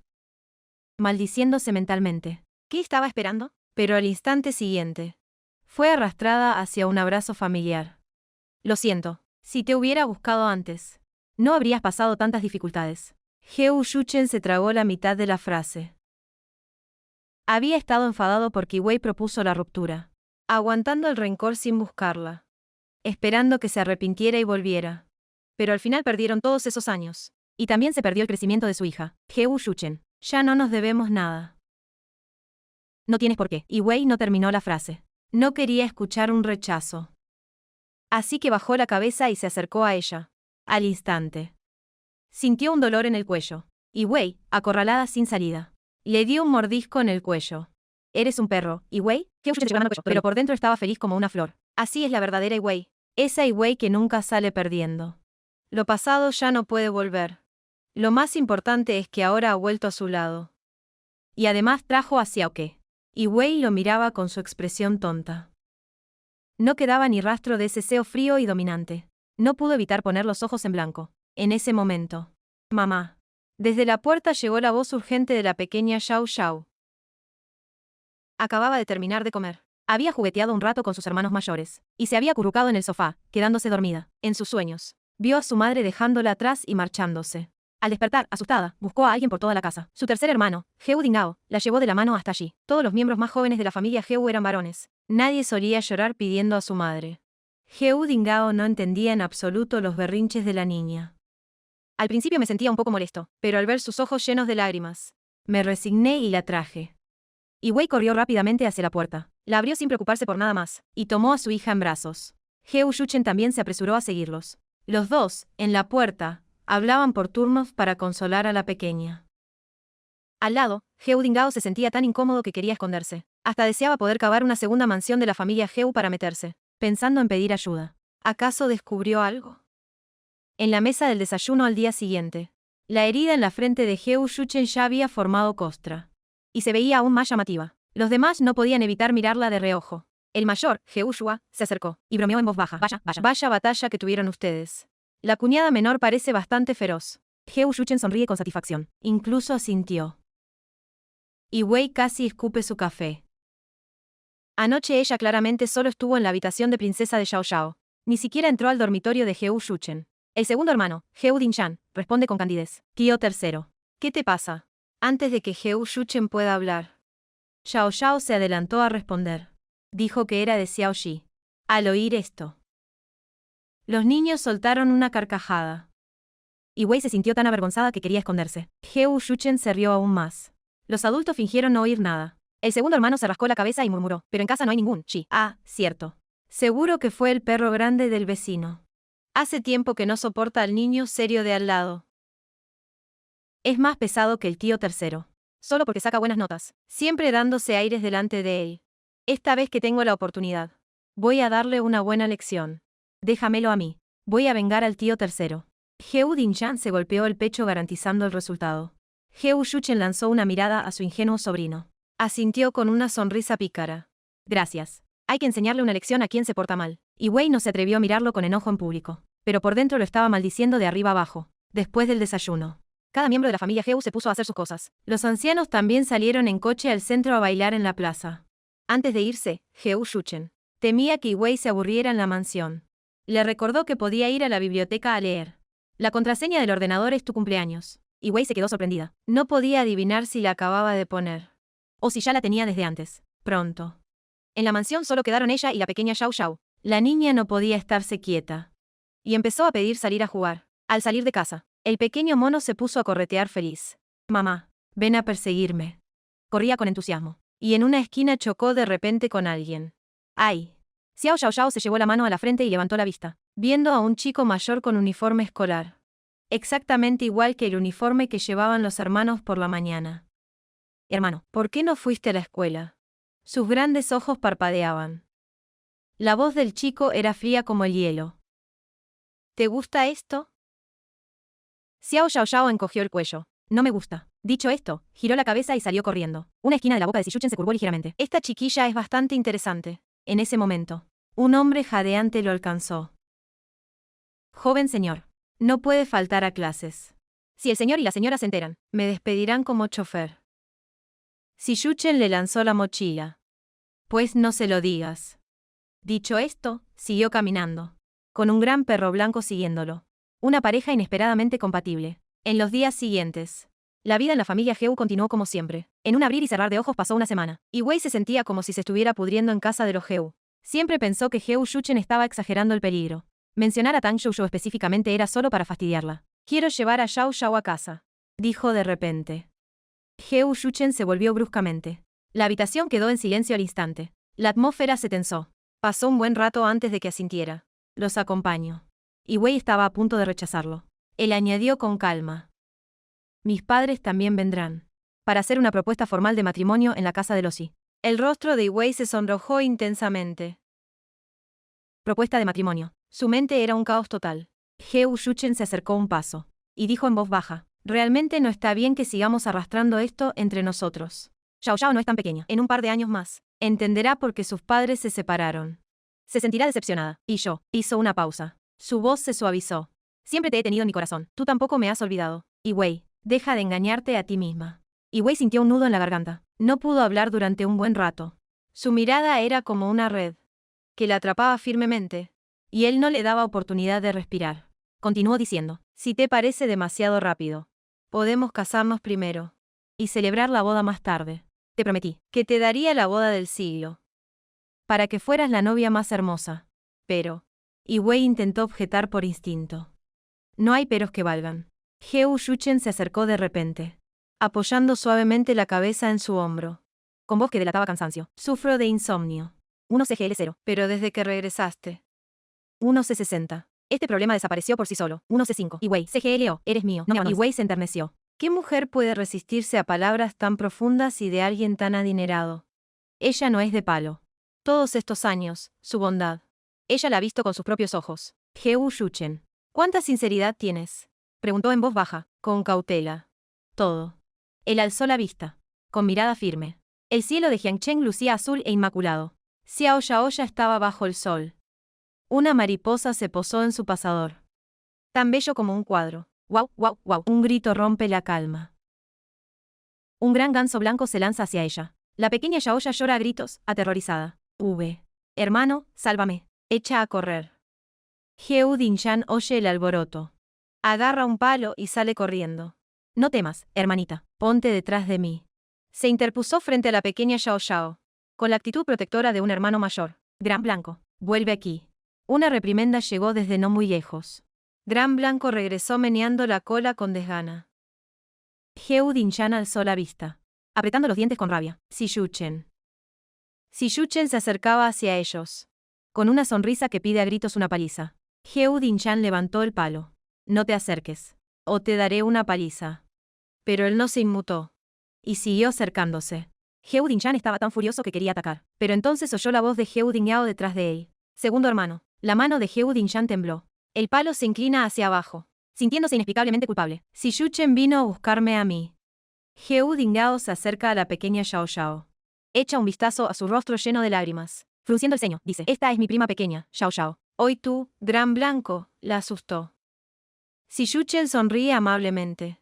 maldiciéndose mentalmente. ¿Qué estaba esperando? Pero al instante siguiente, fue arrastrada hacia un abrazo familiar. Lo siento. Si te hubiera buscado antes, no habrías pasado tantas dificultades. Heo Shuchen se tragó la mitad de la frase. Había estado enfadado porque Wei propuso la ruptura, aguantando el rencor sin buscarla, esperando que se arrepintiera y volviera. Pero al final perdieron todos esos años. Y también se perdió el crecimiento de su hija, Heo Shuchen. Ya no nos debemos nada. No tienes por qué. Wei no terminó la frase. No quería escuchar un rechazo. Así que bajó la cabeza y se acercó a ella. Al instante, sintió un dolor en el cuello. Wei, acorralada sin salida, le dio un mordisco en el cuello. Eres un perro, Wei. Heo Shuchen se llevaba el cuello, pero por dentro estaba feliz como una flor. Así es la verdadera Wei. Esa Wei que nunca sale perdiendo. Lo pasado ya no puede volver. Lo más importante es que ahora ha vuelto a su lado. Y además trajo a Xiaoke. Wei lo miraba con su expresión tonta. No quedaba ni rastro de ese deseo frío y dominante. No pudo evitar poner los ojos en blanco. En ese momento. Mamá. Desde la puerta llegó la voz urgente de la pequeña Xiao Xiao. Acababa de terminar de comer. Había jugueteado un rato con sus hermanos mayores. Y se había acurrucado en el sofá, quedándose dormida. En sus sueños, vio a su madre dejándola atrás y marchándose. Al despertar, asustada, buscó a alguien por toda la casa. Su tercer hermano, Heo Dingao, la llevó de la mano hasta allí. Todos los miembros más jóvenes de la familia Heo eran varones. Nadie solía llorar pidiendo a su madre. Heo Dingao no entendía en absoluto los berrinches de la niña. Al principio me sentía un poco molesto, pero al ver sus ojos llenos de lágrimas, me resigné y la traje. Wei corrió rápidamente hacia la puerta. La abrió sin preocuparse por nada más, y tomó a su hija en brazos. Heo Shuchen también se apresuró a seguirlos. Los dos, en la puerta, hablaban por turnos para consolar a la pequeña. Al lado, Heo Dingao se sentía tan incómodo que quería esconderse. Hasta deseaba poder cavar una segunda mansión de la familia Heo para meterse, pensando en pedir ayuda. ¿Acaso descubrió algo? En la mesa del desayuno al día siguiente, la herida en la frente de Heo Shuchen ya había formado costra. Y se veía aún más llamativa. Los demás no podían evitar mirarla de reojo. El mayor, Heo Shua, se acercó y bromeó en voz baja. Vaya batalla que tuvieron ustedes. La cuñada menor parece bastante feroz. Heo Shuchen sonríe con satisfacción. Incluso asintió. Wei casi escupe su café. Anoche ella claramente solo estuvo en la habitación de princesa de Xiao Xiao. Ni siquiera entró al dormitorio de Heo Shuchen. El segundo hermano, Heo Dinshan, responde con candidez. Tío tercero. ¿Qué te pasa? Antes de que Heo Shuchen pueda hablar, Xiao Xiao se adelantó a responder. Dijo que era de Xiao Xi. Al oír esto, los niños soltaron una carcajada. Wei se sintió tan avergonzada que quería esconderse. Heo Shuchen se rió aún más. Los adultos fingieron no oír nada. El segundo hermano se rascó la cabeza y murmuró, pero en casa no hay ningún Xi. Ah, cierto. Seguro que fue el perro grande del vecino. Hace tiempo que no soporta al niño serio de al lado. Es más pesado que el tío tercero. Solo porque saca buenas notas. Siempre dándose aires delante de él. Esta vez que tengo la oportunidad, voy a darle una buena lección. Déjamelo a mí. Voy a vengar al tío tercero. Heo Dinshan se golpeó el pecho garantizando el resultado. Heo Shuchen lanzó una mirada a su ingenuo sobrino. Asintió con una sonrisa pícara. Gracias. Hay que enseñarle una lección a quien se porta mal. y Wei no se atrevió a mirarlo con enojo en público, pero por dentro lo estaba maldiciendo de arriba abajo. Después del desayuno, cada miembro de la familia Heu se puso a hacer sus cosas. los ancianos también salieron en coche al centro a bailar en la plaza. Antes de irse, Heu Shuchen temía que Wei se aburriera en la mansión. Le recordó que podía ir a la biblioteca a leer. La contraseña del ordenador es tu cumpleaños. y Wei se quedó sorprendida. No podía adivinar si la acababa de poner, o si ya la tenía desde antes. Pronto. En la mansión solo quedaron ella y la pequeña Xiao Xiao, La niña no podía estarse quieta. y empezó a pedir salir a jugar. Al salir de casa, El pequeño mono se puso a corretear feliz. mamá, Ven a perseguirme. corría con entusiasmo. Y en una esquina chocó de repente con alguien. ¡Ay! Xiao Xiao Xiao se llevó la mano a la frente y levantó la vista, Viendo a un chico mayor con uniforme escolar. Exactamente igual que el uniforme que llevaban los hermanos por la mañana. Hermano, ¿Por qué no fuiste a la escuela? Sus grandes ojos parpadeaban. La voz del chico era fría como el hielo. ¿te gusta esto? Xiao Xiao Xiao encogió el cuello. No me gusta. Dicho esto, giró la cabeza y salió corriendo. Una esquina de la boca de Shishuchen se curvó ligeramente. Esta chiquilla es bastante interesante. En ese momento, un hombre jadeante lo alcanzó. Joven señor, no puede faltar a clases. Si el señor y la señora se enteran, Me despedirán como chofer. Shishuchen le lanzó la mochila. Pues no se lo digas. Dicho esto, siguió caminando, con un gran perro blanco siguiéndolo. Una pareja inesperadamente compatible. En los días siguientes, la vida en la familia Heu continuó como siempre. En un abrir y cerrar de ojos pasó una semana, y Wei se sentía como si se estuviera pudriendo en casa de los Heu. siempre pensó que Heu Shuchen estaba exagerando el peligro. Mencionar a Tang Shoushou específicamente era solo para fastidiarla. Quiero llevar a Xiao Xiao a casa, dijo de repente. Heu Shuchen se volvió bruscamente. La habitación quedó en silencio al instante. La atmósfera se tensó. Pasó un buen rato antes de que asintiera. Los acompaño. Y Wei estaba a punto de rechazarlo. Él añadió con calma. Mis padres también vendrán. Para hacer una propuesta formal de matrimonio en la casa de Losi. El rostro de Wei se sonrojó intensamente. Propuesta de matrimonio. Su mente era un caos total. Heu Shuchen se acercó un paso, y dijo en voz baja, realmente no está bien que sigamos arrastrando esto entre nosotros. Xiao Xiao no es tan pequeña. En un par de años más, entenderá por qué sus padres se separaron. Se sentirá decepcionada. Y yo, hizo una pausa. Su voz se suavizó. Siempre te he tenido en mi corazón. Tú tampoco me has olvidado. Y Wei, deja de engañarte a ti misma. Y Wei sintió un nudo en la garganta. No pudo hablar durante un buen rato. Su mirada era como una red, que la atrapaba firmemente, y él no le daba oportunidad de respirar. Continuó diciendo, si te parece demasiado rápido, podemos casarnos primero, y celebrar la boda más tarde. Te prometí que te daría la boda del siglo, para que fueras la novia más hermosa. Pero, y Wei intentó objetar por instinto. No hay peros que valgan. Heu Shuchen se acercó de repente, apoyando suavemente la cabeza en su hombro, con voz que delataba cansancio. Sufro de insomnio. 1CGL0. Pero desde que regresaste. 1C60. Este problema desapareció por sí solo. 1C5. Y Wei, CGLO, eres mío. No me Y Wei se enterneció. ¿Qué mujer puede resistirse a palabras tan profundas y de alguien tan adinerado? Ella no es de palo. Todos estos años, su bondad. Ella la ha visto con sus propios ojos. Heu Shuchen. ¿Cuánta sinceridad tienes? Preguntó en voz baja. Con cautela. Todo. Él alzó la vista, con mirada firme. El cielo de Jiangcheng lucía azul e inmaculado. Xiao Xiao ya estaba bajo el sol. Una mariposa se posó en su pasador. Tan bello como un cuadro. ¡Wow, wow, wow! Un grito rompe la calma. Un gran ganso blanco se lanza hacia ella. La pequeña Xiaoya llora a gritos, aterrorizada. Hermano, sálvame. Echa a correr. Heu Dinshan oye el alboroto. Agarra un palo y sale corriendo. No temas, hermanita. Ponte detrás de mí. Se interpuso frente a la pequeña Xiao Xiao, con la actitud protectora de un hermano mayor. Gran Blanco, vuelve aquí. Una reprimenda llegó desde no muy lejos. Gran Blanco regresó meneando la cola con desgana. Heu Dinshan alzó la vista, apretando los dientes con rabia. Shishuchen se acercaba hacia ellos, con una sonrisa que pide a gritos una paliza. Heu Dinshan levantó el palo. No te acerques, o te daré una paliza. Pero él no se inmutó, y siguió acercándose. Heu Dinshan estaba tan furioso que quería atacar, pero entonces oyó la voz de Heu Dingyao detrás de él. Segundo hermano. La mano de Heu Dinshan tembló. El palo se inclina hacia abajo, sintiéndose inexplicablemente culpable. Shishuchen vino a buscarme a mí. Heu Dingyao se acerca a la pequeña Xiao Xiao. Echa un vistazo a su rostro lleno de lágrimas. Frunciendo el ceño, dice, esta es mi prima pequeña, Xiao Xiao. Hoy tú, gran blanco, la asustó. Si Yuchen sonríe amablemente.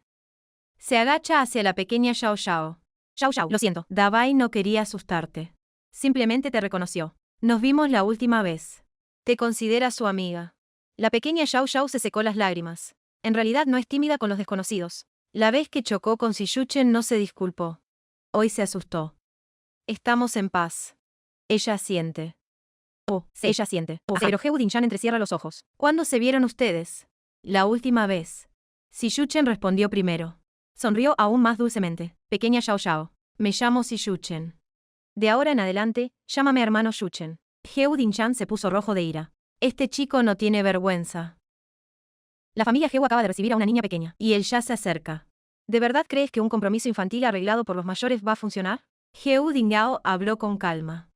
Se agacha hacia la pequeña Xiao Xiao. Xiao Xiao, lo siento. Dabai no quería asustarte. Simplemente te reconoció. Nos vimos la última vez. Te considera su amiga. La pequeña Xiao Xiao se secó las lágrimas. En realidad no es tímida con los desconocidos. La vez que chocó con Si Yuchen no se disculpó. Hoy se asustó. Estamos en paz. Ella asiente. Sí. Ella asiente. Pero Heu Dinchan entrecierra los ojos. ¿Cuándo se vieron ustedes? La última vez. Si Yuchen respondió primero. Sonrió aún más dulcemente. Pequeña Xiao Xiao. Me llamo Si Yuchen. De ahora en adelante, llámame hermano Yuchen. Heu Dinchan se puso rojo de ira. Este chico no tiene vergüenza. La familia Heu acaba de recibir a una niña pequeña, y él ya se acerca. ¿De verdad crees que un compromiso infantil arreglado por los mayores va a funcionar? Heu Dingyao habló con calma.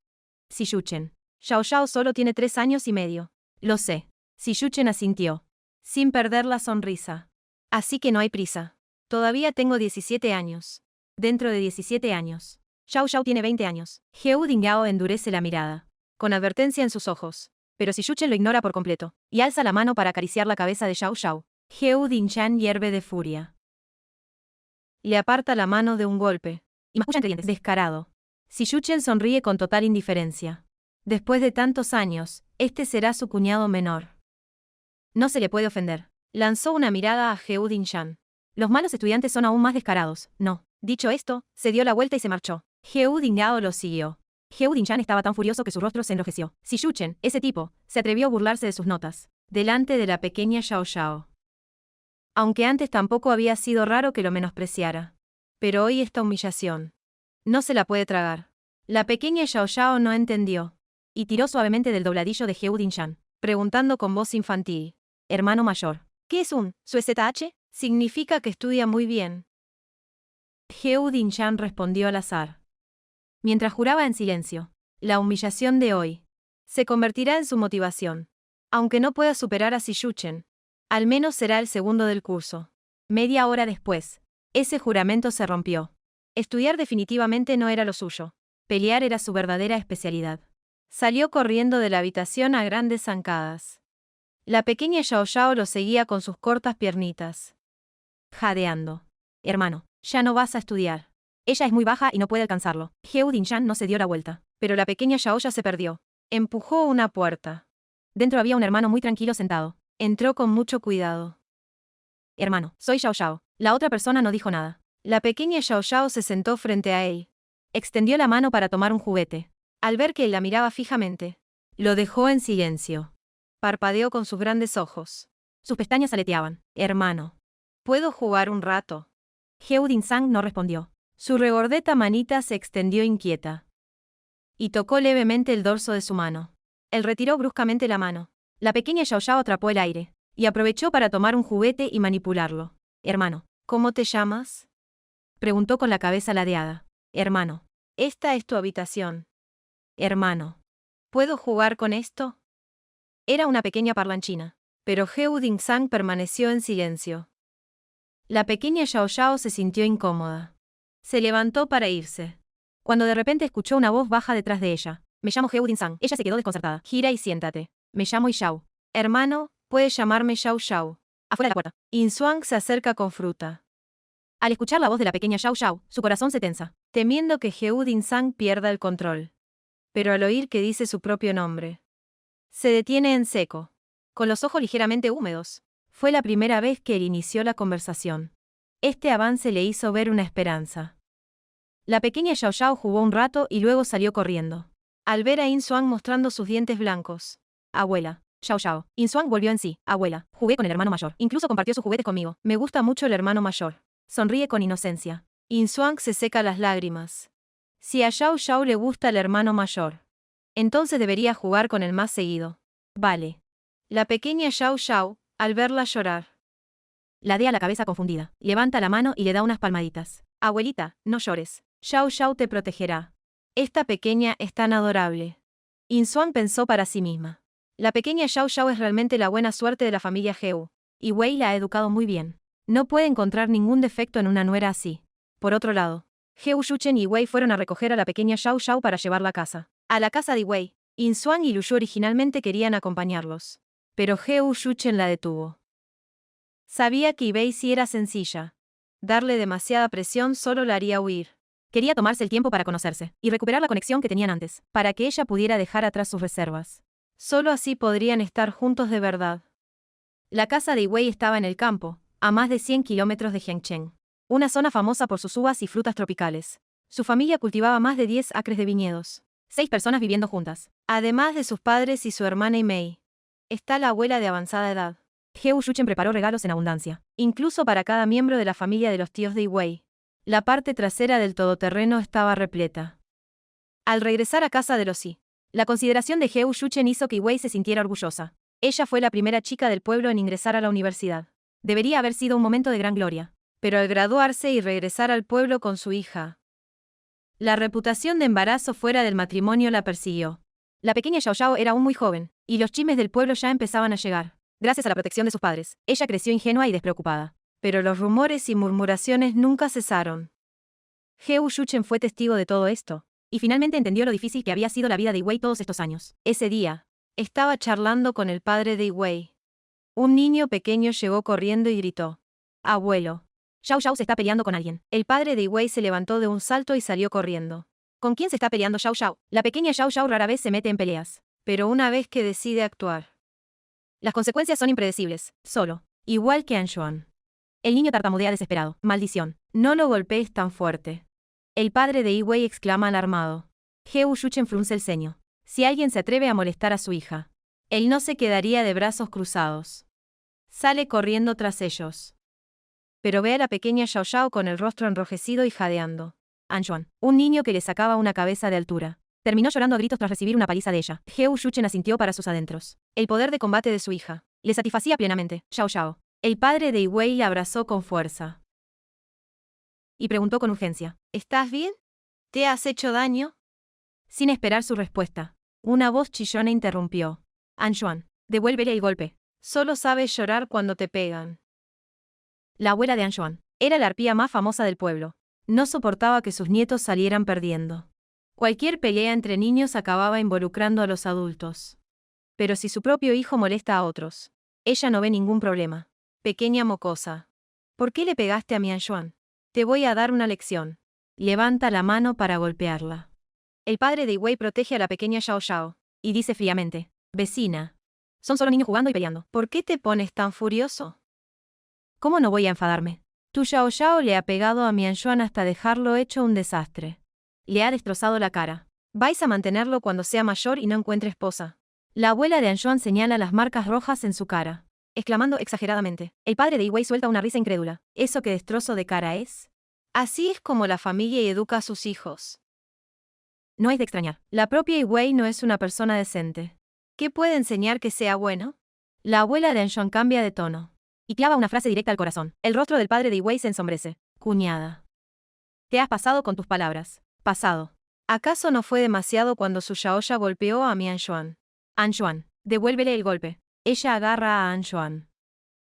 Si Yuchen. Xiao Xiao solo tiene 3 años y medio. Lo sé. Si Yuchen asintió. Sin perder la sonrisa. Así que no hay prisa. Todavía tengo 17 años. Dentro de 17 años. Xiao Xiao tiene 20 años. Heu Dingyao endurece la mirada. Con advertencia en sus ojos. Pero Si Yuchen lo ignora por completo. Y alza la mano para acariciar la cabeza de Xiao Xiao. Heu Dinchan hierve de furia. Le aparta la mano de un golpe. Y masculla entre dientes. Descarado. Si Yuchen sonríe con total indiferencia. Después de tantos años, este será su cuñado menor. No se le puede ofender. Lanzó una mirada a Heu Dinchan. Los malos estudiantes son aún más descarados, ¿no? Dicho esto, se dio la vuelta y se marchó. Heu Dingyao lo siguió. Heu Dinchan estaba tan furioso que su rostro se enrojeció. Si Yuchen, ese tipo, se atrevió a burlarse de sus notas. Delante de la pequeña Xiao Xiao. Aunque antes tampoco había sido raro que lo menospreciara. Pero hoy esta humillación. No se la puede tragar. La pequeña Xiao Xiao no entendió. Y tiró suavemente del dobladillo de Heu Dinchan, preguntando con voz infantil. Hermano mayor. ¿Qué es su SZH? Significa que estudia muy bien. Heu Dinchan respondió al azar. Mientras juraba en silencio. La humillación de hoy. Se convertirá en su motivación. Aunque no pueda superar a Si Yuchen. Al menos será el segundo del curso. Media hora después. Ese juramento se rompió. Estudiar definitivamente no era lo suyo. Pelear era su verdadera especialidad. Salió corriendo de la habitación a grandes zancadas. La pequeña Xiao Xiao lo seguía con sus cortas piernitas. Jadeando. Hermano, ya no vas a estudiar. Ella es muy baja y no puede alcanzarlo. Heu Dinchan no se dio la vuelta. Pero la pequeña Xiao ya se perdió. Empujó una puerta. Dentro había un hermano muy tranquilo sentado. Entró con mucho cuidado. Hermano, soy Xiao Xiao. La otra persona no dijo nada. La pequeña Xiao Xiao se sentó frente a él. Extendió la mano para tomar un juguete. Al ver que él la miraba fijamente, lo dejó en silencio. Parpadeó con sus grandes ojos. Sus pestañas aleteaban. Hermano. ¿Puedo jugar un rato? Heu Dinchan no respondió. Su regordeta manita se extendió inquieta. Y tocó levemente el dorso de su mano. Él retiró bruscamente la mano. La pequeña Xiao Xiao atrapó el aire. Y aprovechó para tomar un juguete y manipularlo. Hermano. ¿Cómo te llamas? Preguntó con la cabeza ladeada. Hermano. Esta es tu habitación. Hermano. ¿Puedo jugar con esto? Era una pequeña parlanchina. Pero Heu Dinchan permaneció en silencio. La pequeña Xiao Xiao se sintió incómoda. Se levantó para irse. Cuando de repente escuchó una voz baja detrás de ella. Me llamo Heu Dinchan. Ella se quedó desconcertada. Gira y siéntate. Me llamo Xiao. Hermano, puedes llamarme Xiao Xiao. Afuera de la puerta. Inshuang se acerca con fruta. Al escuchar la voz de la pequeña Xiao Xiao, su corazón se tensa, temiendo que Heu Dinchan pierda el control. Pero al oír que dice su propio nombre, se detiene en seco, con los ojos ligeramente húmedos. Fue la primera vez que él inició la conversación. Este avance le hizo ver una esperanza. La pequeña Xiao Xiao jugó un rato y luego salió corriendo. Al ver a Inshuang mostrando sus dientes blancos. Abuela. Xiao Xiao. Inshuang volvió en sí. Abuela. Jugué con el hermano mayor. Incluso compartió sus juguetes conmigo. Me gusta mucho el hermano mayor. Sonríe con inocencia. Inshuang se seca las lágrimas. Si a Xiao Xiao le gusta el hermano mayor, entonces debería jugar con el más seguido. Vale. La pequeña Xiao Xiao, al verla llorar, ladea la cabeza confundida, levanta la mano y le da unas palmaditas. Abuelita, no llores. Xiao Xiao te protegerá. Esta pequeña es tan adorable. Inshuang pensó para sí misma. La pequeña Xiao Xiao es realmente la buena suerte de la familia Heu. Y Wei la ha educado muy bien. No puede encontrar ningún defecto en una nuera así. Por otro lado, Heu Yuchen y Wei fueron a recoger a la pequeña Xiao Xiao para llevarla a casa. A la casa de Wei. In-Swan y Lu-Yu originalmente querían acompañarlos, pero Heu Shuchen la detuvo. Sabía que Ibeisi era sencilla. Darle demasiada presión solo la haría huir. Quería tomarse el tiempo para conocerse y recuperar la conexión que tenían antes, para que ella pudiera dejar atrás sus reservas. Solo así podrían estar juntos de verdad. La casa de Wei estaba en el campo, a más de 100 kilómetros de Jiangcheng, una zona famosa por sus uvas y frutas tropicales. Su familia cultivaba más de 10 acres de viñedos. 6 personas viviendo juntas. Además de sus padres y su hermana Mei. Está la abuela de avanzada edad. Heu Shuchen preparó regalos en abundancia, incluso para cada miembro de la familia de los tíos de Wei. La parte trasera del todoterreno estaba repleta. Al regresar a casa de los Yi, la consideración de Heu Shuchen hizo que Wei se sintiera orgullosa. Ella fue la primera chica del pueblo en ingresar a la universidad. Debería haber sido un momento de gran gloria. Pero al graduarse y regresar al pueblo con su hija, la reputación de embarazo fuera del matrimonio la persiguió. La pequeña Xiao Xiao era aún muy joven, y los chismes del pueblo ya empezaban a llegar. Gracias a la protección de sus padres, ella creció ingenua y despreocupada. Pero los rumores y murmuraciones nunca cesaron. Heu Shuchen fue testigo de todo esto, y finalmente entendió lo difícil que había sido la vida de Wei todos estos años. Ese día, estaba charlando con el padre de Wei. Un niño pequeño llegó corriendo y gritó: «Abuelo, Xiao Xiao se está peleando con alguien». El padre de Wei se levantó de un salto y salió corriendo. ¿Con quién se está peleando Xiao Xiao? La pequeña Xiao Xiao rara vez se mete en peleas, pero una vez que decide actuar, las consecuencias son impredecibles, solo, igual que Anshuan. El niño tartamudea desesperado. «Maldición, no lo golpees tan fuerte». El padre de Yi Wei exclama alarmado. Heu Shuchen frunce el ceño. Si alguien se atreve a molestar a su hija, él no se quedaría de brazos cruzados. Sale corriendo tras ellos. Pero ve a la pequeña Xiao Xiao con el rostro enrojecido y jadeando. Anshuan, un niño que le sacaba una cabeza de altura, terminó llorando a gritos tras recibir una paliza de ella. Heu Shuchen asintió para sus adentros. El poder de combate de su hija le satisfacía plenamente. Xiao Xiao. El padre de Yi Wei la abrazó con fuerza y preguntó con urgencia: «¿Estás bien? ¿Te has hecho daño?». Sin esperar su respuesta, una voz chillona interrumpió: «Anshuan, devuélvele el golpe. Solo sabes llorar cuando te pegan». La abuela de Anshuan era la arpía más famosa del pueblo. No soportaba que sus nietos salieran perdiendo. Cualquier pelea entre niños acababa involucrando a los adultos. Pero si su propio hijo molesta a otros, ella no ve ningún problema. «Pequeña mocosa, ¿por qué le pegaste a mi Anshuan? Te voy a dar una lección». Levanta la mano para golpearla. El padre de Yi Wei protege a la pequeña Xiao Xiao y dice fríamente: «Vecina, son solo niños jugando y peleando. ¿Por qué te pones tan furioso?». «¿Cómo no voy a enfadarme? Tu Xiao Xiao le ha pegado a mi Anshuan hasta dejarlo hecho un desastre. Le ha destrozado la cara. Vais a mantenerlo cuando sea mayor y no encuentre esposa». La abuela de Anshuan señala las marcas rojas en su cara, exclamando exageradamente. El padre de Yi Wei suelta una risa incrédula. ¿Eso qué destrozo de cara es? Así es como la familia educa a sus hijos. No es de extrañar. La propia Yi Wei no es una persona decente. ¿Qué puede enseñar que sea bueno? La abuela de Anshuan cambia de tono y clava una frase directa al corazón. El rostro del padre de Yi Wei se ensombrece. «Cuñada, te has pasado con tus palabras. Pasado. ¿Acaso no fue demasiado cuando su Xiaoya golpeó a mi Anshuan? Anshuan, devuélvele el golpe». Ella agarra a Anshuan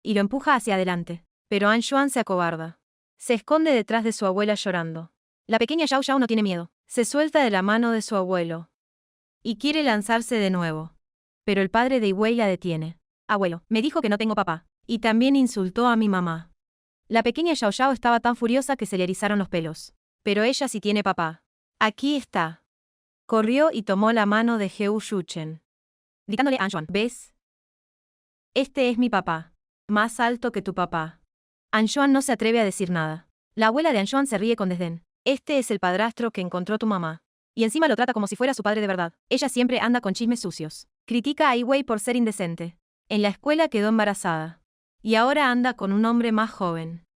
y lo empuja hacia adelante. Pero Anshuan se acobarda. Se esconde detrás de su abuela llorando. La pequeña Xiao Xiao no tiene miedo. Se suelta de la mano de su abuelo y quiere lanzarse de nuevo. Pero el padre de Yi Wei la detiene. «Abuelo, me dijo que no tengo papá. Y también insultó a mi mamá». La pequeña Xiao Xiao estaba tan furiosa que se le erizaron los pelos. «Pero ella sí tiene papá. Aquí está». Corrió y tomó la mano de Heu Shuchen, gritándole a Anshuan: «¿Ves? Este es mi papá. Más alto que tu papá». Anshuan no se atreve a decir nada. La abuela de Anshuan se ríe con desdén. «Este es el padrastro que encontró tu mamá. Y encima lo trata como si fuera su padre de verdad. Ella siempre anda con chismes sucios. Critica a Yi Wei por ser indecente. En la escuela quedó embarazada. Y ahora anda con un hombre más joven.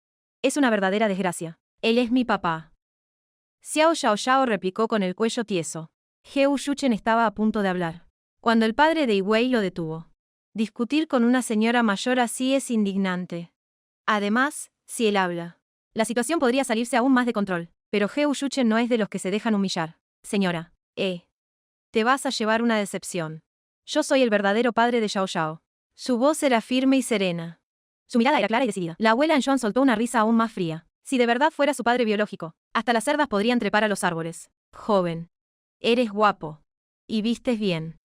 Es una verdadera desgracia. Él es mi papá». Xiao Xiao Xiao replicó con el cuello tieso. Heu Shuchen estaba a punto de hablar cuando el padre de Yi Wei lo detuvo. Discutir con una señora mayor así es indignante. Además, si él habla, la situación podría salirse aún más de control. Pero Heu Shuchen no es de los que se dejan humillar. «Señora, te vas a llevar una decepción. Yo soy el verdadero padre de Xiao Xiao». Su voz era firme y serena. Su mirada era clara y decidida. La abuela Anshuan soltó una risa aún más fría. Si de verdad fuera su padre biológico, hasta las cerdas podrían trepar a los árboles. «Joven, eres guapo. Y vistes bien.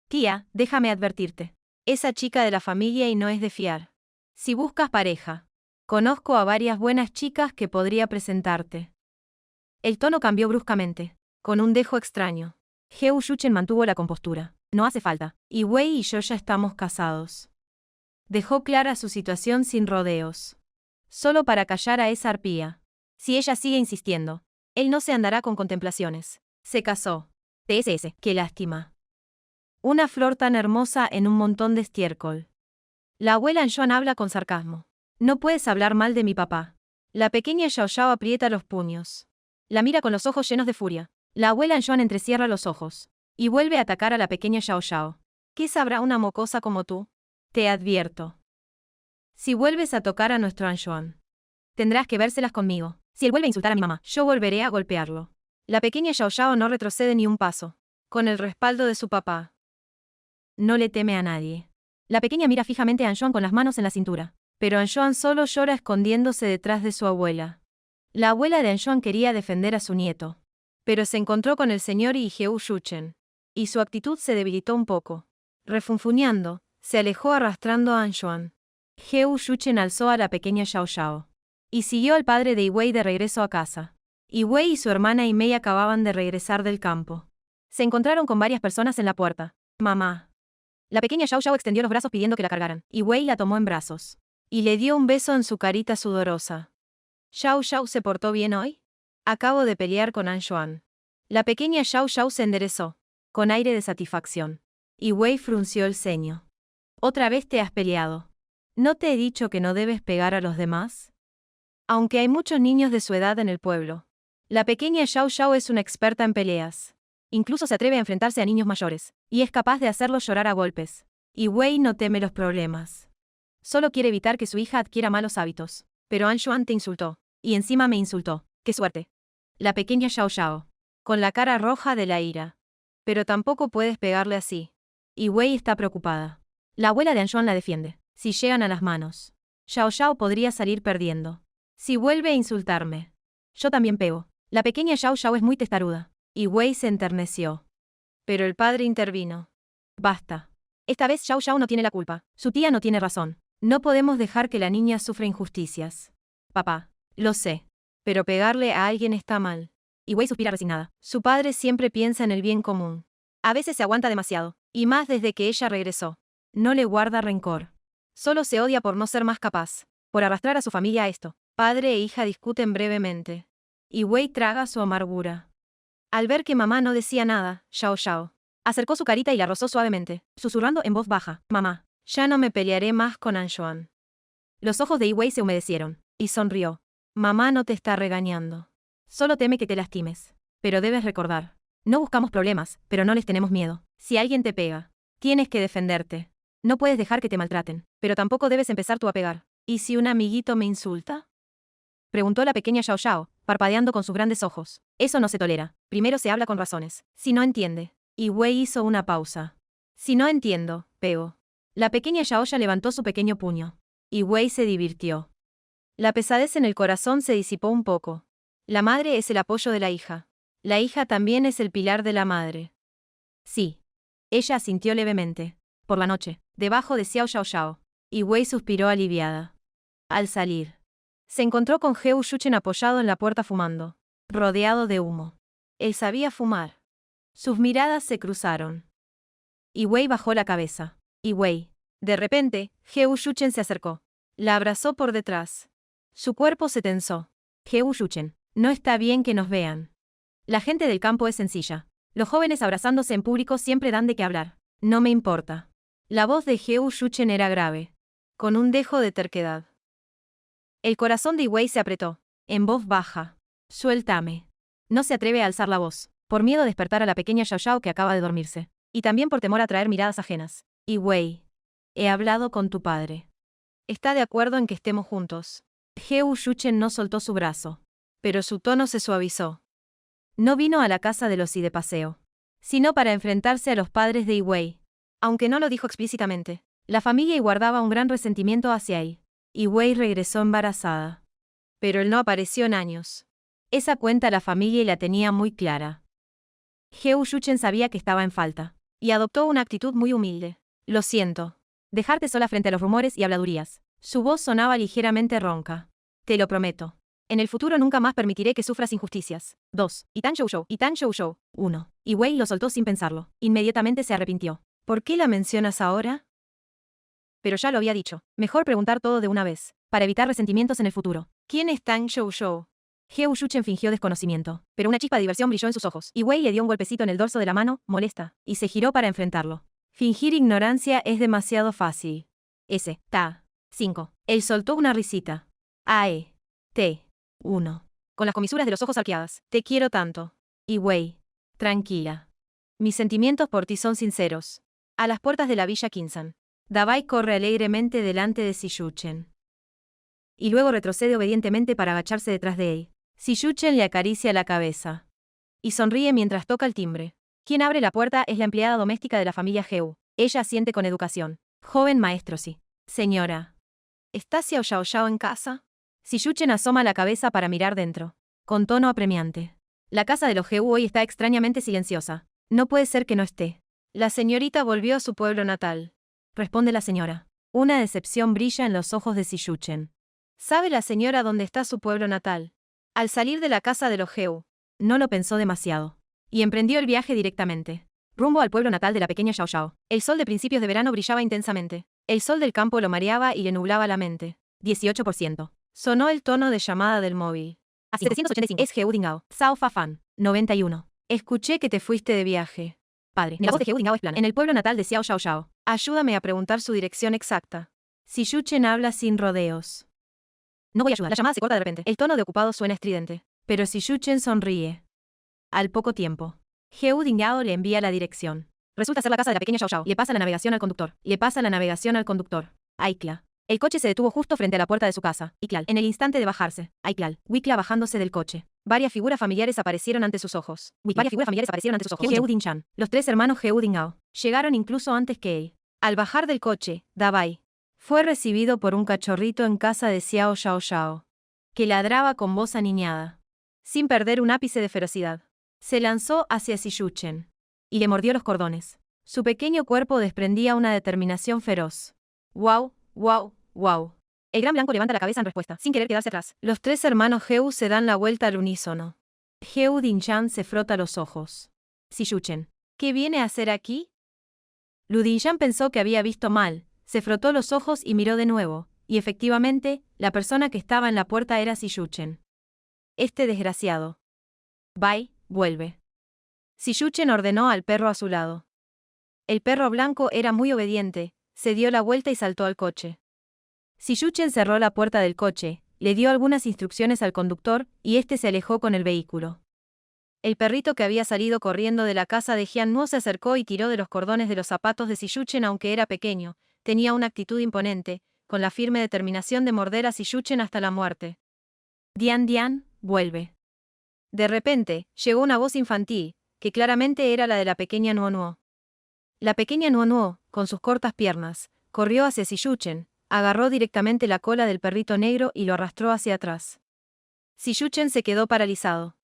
Tía, déjame advertirte. Esa chica de la familia y no es de fiar. Si buscas pareja, conozco a varias buenas chicas que podría presentarte. El tono cambió bruscamente, con un dejo extraño. Heo Yuchen mantuvo la compostura. No hace falta. Y Wei y yo ya estamos casados. Dejó clara su situación sin rodeos. Solo para callar a esa arpía. Si ella sigue insistiendo, él no se andará con contemplaciones. Se casó. TSS. Qué lástima. Una flor tan hermosa en un montón de estiércol. La abuela Anjuan habla con sarcasmo. No puedes hablar mal de mi papá. La pequeña Xiao Xiao aprieta los puños. La mira con los ojos llenos de furia. La abuela Anjuan entrecierra los ojos. Y vuelve a atacar a la pequeña Xiao Xiao. ¿Qué sabrá una mocosa como tú? Te advierto. Si vuelves a tocar a nuestro Anjuan, tendrás que vérselas conmigo. Si él vuelve a insultar a mi mamá, yo volveré a golpearlo. La pequeña Xiao Xiao no retrocede ni un paso. Con el respaldo de su papá. No le teme a nadie. La pequeña mira fijamente a Anjuan con las manos en la cintura. Pero Anjuan solo llora escondiéndose detrás de su abuela. La abuela de Anjuan quería defender a su nieto. Pero se encontró con el señor y Heo Yuchen. Y su actitud se debilitó un poco. Refunfuñando, se alejó arrastrando a Anjuan. Heo Yuchen alzó a la pequeña Xiao Xiao. Y siguió al padre de Wei de regreso a casa. Wei y su hermana Mei acababan de regresar del campo. Se encontraron con varias personas en la puerta. Mamá. La pequeña Xiao Xiao extendió los brazos pidiendo que la cargaran. Wei la tomó en brazos. Y le dio un beso en su carita sudorosa. ¿Xiao Xiao se portó bien hoy? Acabo de pelear con Anjuan. La pequeña Xiao Xiao se enderezó, con aire de satisfacción. Wei frunció el ceño. ¿Otra vez te has peleado? ¿No te he dicho que no debes pegar a los demás? Aunque hay muchos niños de su edad en el pueblo. La pequeña Xiao Xiao es una experta en peleas. Incluso se atreve a enfrentarse a niños mayores, y es capaz de hacerlos llorar a golpes. Wei no teme los problemas. Solo quiere evitar que su hija adquiera malos hábitos. Pero Anjuan te insultó. Y encima me insultó. ¡Qué suerte! La pequeña Xiao Xiao. Con la cara roja de la ira. Pero tampoco puedes pegarle así. Wei está preocupada. La abuela de Anjuan la defiende. Si llegan a las manos, Xiao Xiao podría salir perdiendo. Si vuelve a insultarme, yo también pego. La pequeña Xiao Xiao es muy testaruda. Wei se enterneció. Pero el padre intervino. Basta. Esta vez Xiao Xiao no tiene la culpa. Su tía no tiene razón. No podemos dejar que la niña sufra injusticias. Papá. Lo sé. Pero pegarle a alguien está mal. Wei suspira resignada. Su padre siempre piensa en el bien común. A veces se aguanta demasiado. Y más desde que ella regresó. No le guarda rencor. Solo se odia por no ser más capaz. Por arrastrar a su familia a esto. Padre e hija discuten brevemente. Wei traga su amargura. Al ver que mamá no decía nada, Xiao Xiao acercó su carita y la rozó suavemente, susurrando en voz baja. Mamá, ya no me pelearé más con Anjuan. Los ojos de Wei se humedecieron. Y sonrió. Mamá no te está regañando. Solo teme que te lastimes. Pero debes recordar. No buscamos problemas, pero no les tenemos miedo. Si alguien te pega, tienes que defenderte. No puedes dejar que te maltraten, pero tampoco debes empezar tú a pegar. ¿Y si un amiguito me insulta? Preguntó la pequeña Xiao Xiao, parpadeando con sus grandes ojos. Eso no se tolera. Primero se habla con razones. Si no entiende. Wei hizo una pausa. Si no entiendo, pego. La pequeña Xiaoya levantó su pequeño puño. Wei se divirtió. La pesadez en el corazón se disipó un poco. La madre es el apoyo de la hija. La hija también es el pilar de la madre. Sí. Ella asintió levemente. Por la noche, debajo de Xiao Xiao Xiao. Wei suspiró aliviada. Al salir, se encontró con Heo Yuchen apoyado en la puerta fumando, rodeado de humo. Él sabía fumar. Sus miradas se cruzaron. Wei bajó la cabeza. Wei. De repente, Heo Yuchen se acercó. La abrazó por detrás. Su cuerpo se tensó. Heo Yuchen, no está bien que nos vean. La gente del campo es sencilla. Los jóvenes abrazándose en público siempre dan de qué hablar. No me importa. La voz de Heo Yuchen era grave, con un dejo de terquedad. El corazón de Wei se apretó. En voz baja. Suéltame. No se atreve a alzar la voz, por miedo a despertar a la pequeña Xiao Xiao que acaba de dormirse. Y también por temor a atraer miradas ajenas. Wei. He hablado con tu padre. ¿Está de acuerdo en que estemos juntos? Heo Yuchen no soltó su brazo. Pero su tono se suavizó. No vino a la casa de los y de paseo, sino para enfrentarse a los padres de Wei. Aunque no lo dijo explícitamente, la familia guardaba un gran resentimiento hacia él. Wei regresó embarazada. Pero él no apareció en años. Esa cuenta la familia la tenía muy clara. Heo Yuchen sabía que estaba en falta. y adoptó una actitud muy humilde. Lo siento. Dejarte sola frente a los rumores y habladurías. Su voz sonaba ligeramente ronca. Te lo prometo. En el futuro nunca más permitiré que sufras injusticias. 2. Itan Shou. 1. Y Wei lo soltó sin pensarlo. Inmediatamente se arrepintió. ¿Por qué la mencionas ahora? Pero ya lo había dicho. Mejor preguntar todo de una vez, para evitar resentimientos en el futuro. ¿Quién es Tang Shou? Heo Shuchen fingió desconocimiento, pero una chispa de diversión brilló en sus ojos, y Wei le dio un golpecito en el dorso de la mano, molesta, y se giró para enfrentarlo. Fingir ignorancia es demasiado fácil. 5. Él soltó una risita. T. 1. Con las comisuras de los ojos arqueadas. Te quiero tanto. Y Wei. Tranquila. Mis sentimientos por ti son sinceros. A las puertas de la villa Kinsan. Dabai corre alegremente delante de Siyuchen. Y luego retrocede obedientemente para agacharse detrás de él. Siyuchen le acaricia la cabeza. Y sonríe mientras toca el timbre. Quien abre la puerta es la empleada doméstica de la familia Heu. Ella asiente con educación. Joven maestro, sí. Señora. ¿Está Xiao Xiao en casa? Siyuchen asoma la cabeza para mirar dentro. Con tono apremiante. La casa de los Heu hoy está extrañamente silenciosa. No puede ser que no esté. La señorita volvió a su pueblo natal. Responde la señora. Una decepción brilla en los ojos de Siyuchen. ¿Sabe la señora dónde está su pueblo natal? Al salir de la casa de los Heu. No lo pensó demasiado. Y emprendió el viaje directamente. Rumbo al pueblo natal de la pequeña Xiao Xiao. El sol de principios de verano brillaba intensamente. El sol del campo lo mareaba y le nublaba la mente. 18%. Sonó el tono de llamada del móvil. A 785. Es Heu Dingao. Zhao Fafan. 91. Escuché que te fuiste de viaje. Padre, la voz de Heu Dingao es plana. En el pueblo natal de Xiao Xiao Xiao. Ayúdame a preguntar su dirección exacta. Siyuchen habla sin rodeos. No voy a ayudar. La llamada se corta de repente. El tono de ocupado suena estridente. Pero Siyuchen sonríe. Al poco tiempo, Heu Dingao le envía la dirección. Resulta ser la casa de la pequeña Xiao Xiao. Le pasa la navegación al conductor. Aikla. El coche se detuvo justo frente a la puerta de su casa. Iklal. En el instante de bajarse. Aiklal. Wikla bajándose del coche. Varias figuras familiares aparecieron ante sus ojos. Heu Dinchan. Los tres hermanos Heu Dingao. Llegaron incluso antes que él. Al bajar del coche, Dabai fue recibido por un cachorrito en casa de Xiao Xiao Xiao, que ladraba con voz aniñada. Sin perder un ápice de ferocidad, se lanzó hacia Siyuchen y le mordió los cordones. Su pequeño cuerpo desprendía una determinación feroz. ¡Wow! ¡Wow! ¡Wow! El gran blanco levanta la cabeza en respuesta, sin querer quedarse atrás. Los tres hermanos Heu se dan la vuelta al unísono. Heu Dinchan se frota los ojos. Siyuchen. ¿Qué viene a hacer aquí? Lu Dinchan pensó que había visto mal, se frotó los ojos y miró de nuevo, y efectivamente, la persona que estaba en la puerta era Siyuchen. Este desgraciado. Bai, vuelve. Siyuchen ordenó al perro a su lado. El perro blanco era muy obediente, se dio la vuelta y saltó al coche. Siyuchen cerró la puerta del coche, le dio algunas instrucciones al conductor, y este se alejó con el vehículo. El perrito que había salido corriendo de la casa de Jian Nuo se acercó y tiró de los cordones de los zapatos de Siyuchen aunque era pequeño, tenía una actitud imponente, con la firme determinación de morder a Siyuchen hasta la muerte. Dian, vuelve. De repente, llegó una voz infantil, que claramente era la de la pequeña Nuo Nuo. La pequeña Nuo Nuo, con sus cortas piernas, corrió hacia Siyuchen, agarró directamente la cola del perrito negro y lo arrastró hacia atrás. Siyuchen se quedó paralizado.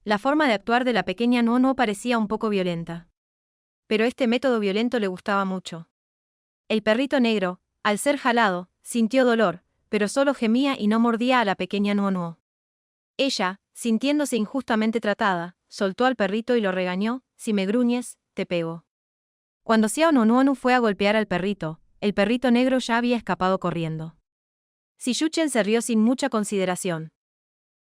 La forma de actuar de la pequeña Nuo Nuo parecía un poco violenta. Pero este método violento le gustaba mucho. El perrito negro, al ser jalado, sintió dolor, pero solo gemía y no mordía a la pequeña Nuo Nuo. Ella, sintiéndose injustamente tratada, soltó al perrito y lo regañó: si me gruñes, te pego. Cuando Xiao Nuonuonu fue a golpear al perrito, el perrito negro ya había escapado corriendo. Siyuchen se rió sin mucha consideración.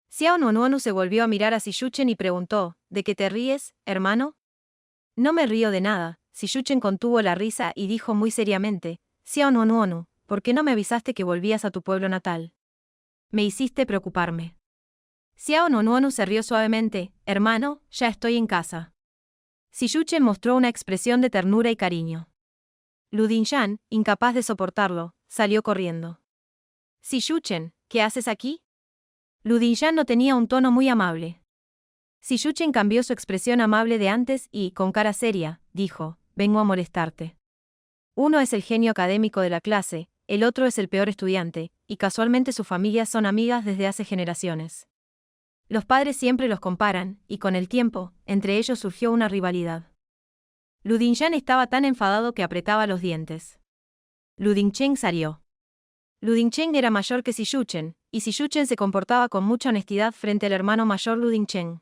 Xiao Nuonuonu se volvió a mirar a Siyuchen y preguntó: ¿de qué te ríes, hermano? No me río de nada. Siyuchen contuvo la risa y dijo muy seriamente: Xiao Nuonuonu, ¿por qué no me avisaste que volvías a tu pueblo natal? Me hiciste preocuparme. Xiao Nuonuonu se rió suavemente: hermano, ya estoy en casa. Siyuchen mostró una expresión de ternura y cariño. Lu Dinchan, incapaz de soportarlo, salió corriendo. Siyuchen, ¿qué haces aquí? Lu Dinchan no tenía un tono muy amable. Siyuchen cambió su expresión amable de antes y, con cara seria, dijo: vengo a molestarte. Uno es el genio académico de la clase, el otro es el peor estudiante, y casualmente sus familias son amigas desde hace generaciones. Los padres siempre los comparan, y con el tiempo, entre ellos surgió una rivalidad. Lu Dingyang estaba tan enfadado que apretaba los dientes. Lu Dingchen salió. Lu Dingchen era mayor que Si Yuchen, y Si Yuchen se comportaba con mucha honestidad frente al hermano mayor Lu Dingchen.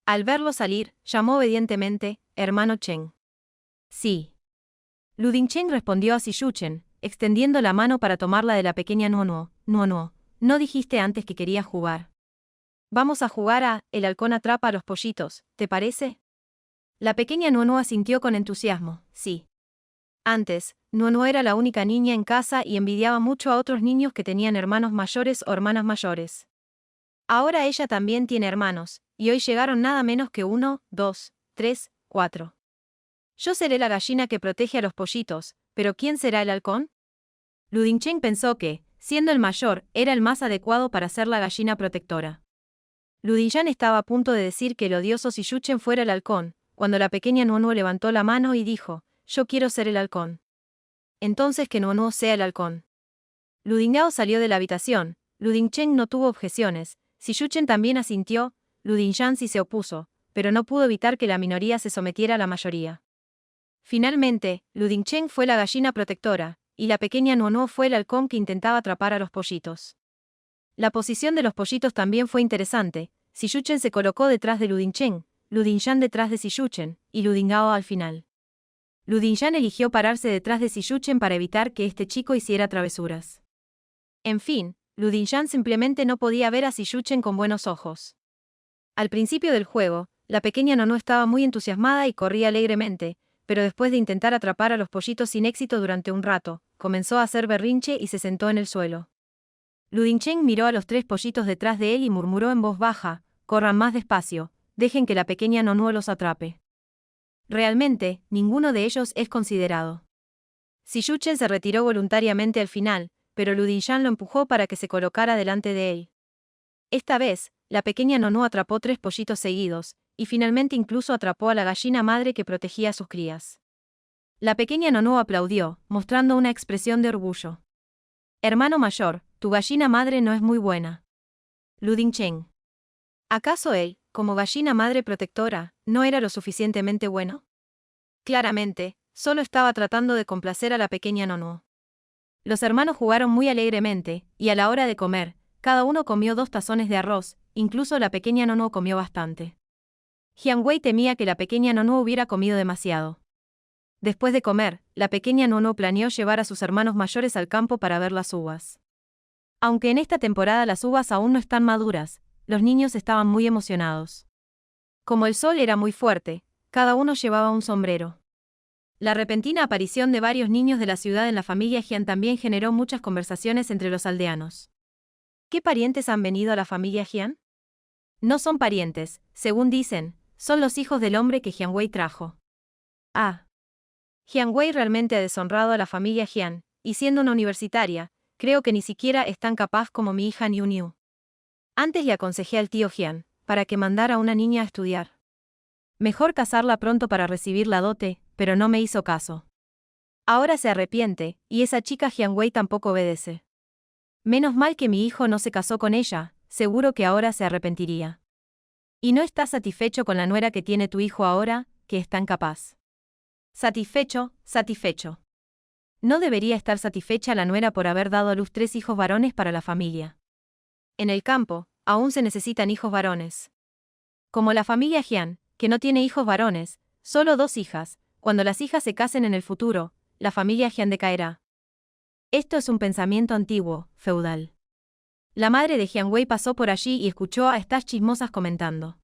Al verlo salir, llamó obedientemente, hermano Chen. Sí. Lu Dingchen respondió a Si Yuchen, extendiendo la mano para tomarla de la pequeña Nuonuo. Nuonuo, ¿no dijiste antes que querías jugar? Vamos a jugar a El halcón atrapa a los pollitos, ¿te parece? La pequeña Nuonuo asintió con entusiasmo, sí. Antes, Nuonuo era la única niña en casa y envidiaba mucho a otros niños que tenían hermanos mayores o hermanas mayores. Ahora ella también tiene hermanos, y hoy llegaron nada menos que 1, 2, 3, 4. Yo seré la gallina que protege a los pollitos, pero ¿quién será el halcón? Lu Dingchen pensó que, siendo el mayor, era el más adecuado para ser la gallina protectora. Lu Dingyang estaba a punto de decir que el odioso Si Yuchen fuera el halcón, cuando la pequeña Nuonuo levantó la mano y dijo, yo quiero ser el halcón. Entonces que Nuonuo sea el halcón. Lu Dinggao salió de la habitación, Lu Dingchen no tuvo objeciones, Si Yuchen también asintió, Lu Dingyang sí se opuso, pero no pudo evitar que la minoría se sometiera a la mayoría. Finalmente, Lu Dingchen fue la gallina protectora, y la pequeña Nuonuo fue el halcón que intentaba atrapar a los pollitos. La posición de los pollitos también fue interesante, Si Yuchen se colocó detrás de Lu Dingchen, Lu Dingyang detrás de Si Yuchen, y Lu Dinggao al final. Lu Dingyang eligió pararse detrás de Si Yuchen para evitar que este chico hiciera travesuras. En fin, Lu Dingyang simplemente no podía ver a Si Yuchen con buenos ojos. Al principio del juego, la pequeña Nuonuo estaba muy entusiasmada y corría alegremente, pero después de intentar atrapar a los pollitos sin éxito durante un rato, comenzó a hacer berrinche y se sentó en el suelo. Lu Dingchen miró a los 3 pollitos detrás de él y murmuró en voz baja, corran más despacio, dejen que la pequeña Nuonuo los atrape. Realmente, ninguno de ellos es considerado. Si Yuchen se retiró voluntariamente al final, pero Lu Dingyang lo empujó para que se colocara delante de él. Esta vez, la pequeña Nuonuo atrapó 3 pollitos seguidos, y finalmente incluso atrapó a la gallina madre que protegía a sus crías. La pequeña Nuonuo aplaudió, mostrando una expresión de orgullo. Hermano mayor, tu gallina madre no es muy buena. Lu Dingchen. ¿Acaso él, como gallina madre protectora, no era lo suficientemente bueno? Claramente, solo estaba tratando de complacer a la pequeña Nuonuo. Los hermanos jugaron muy alegremente, y a la hora de comer, cada uno comió 2 tazones de arroz, incluso la pequeña Nuonuo comió bastante. Jiang Wei temía que la pequeña Nuonuo hubiera comido demasiado. Después de comer, la pequeña Nuonuo planeó llevar a sus hermanos mayores al campo para ver las uvas. Aunque en esta temporada las uvas aún no están maduras, los niños estaban muy emocionados. Como el sol era muy fuerte, cada uno llevaba un sombrero. La repentina aparición de varios niños de la ciudad en la familia Jian también generó muchas conversaciones entre los aldeanos. ¿Qué parientes han venido a la familia Jian? No son parientes, según dicen, son los hijos del hombre que Jiang Wei trajo. Ah. Jiang Wei realmente ha deshonrado a la familia Jian, y siendo una universitaria, creo que ni siquiera es tan capaz como mi hija Niu Niu. Antes le aconsejé al tío Jian, para que mandara a una niña a estudiar. Mejor casarla pronto para recibir la dote, pero no me hizo caso. Ahora se arrepiente, y esa chica Jiang Wei tampoco obedece. Menos mal que mi hijo no se casó con ella, seguro que ahora se arrepentiría. ¿Y no estás satisfecho con la nuera que tiene tu hijo ahora, que es tan capaz? Satisfecho, satisfecho. No debería estar satisfecha la nuera por haber dado a luz 3 hijos varones para la familia. En el campo, aún se necesitan hijos varones. Como la familia Jian, que no tiene hijos varones, solo 2 hijas, cuando las hijas se casen en el futuro, la familia Jian decaerá. Esto es un pensamiento antiguo, feudal. La madre de Jiang Wei pasó por allí y escuchó a estas chismosas comentando.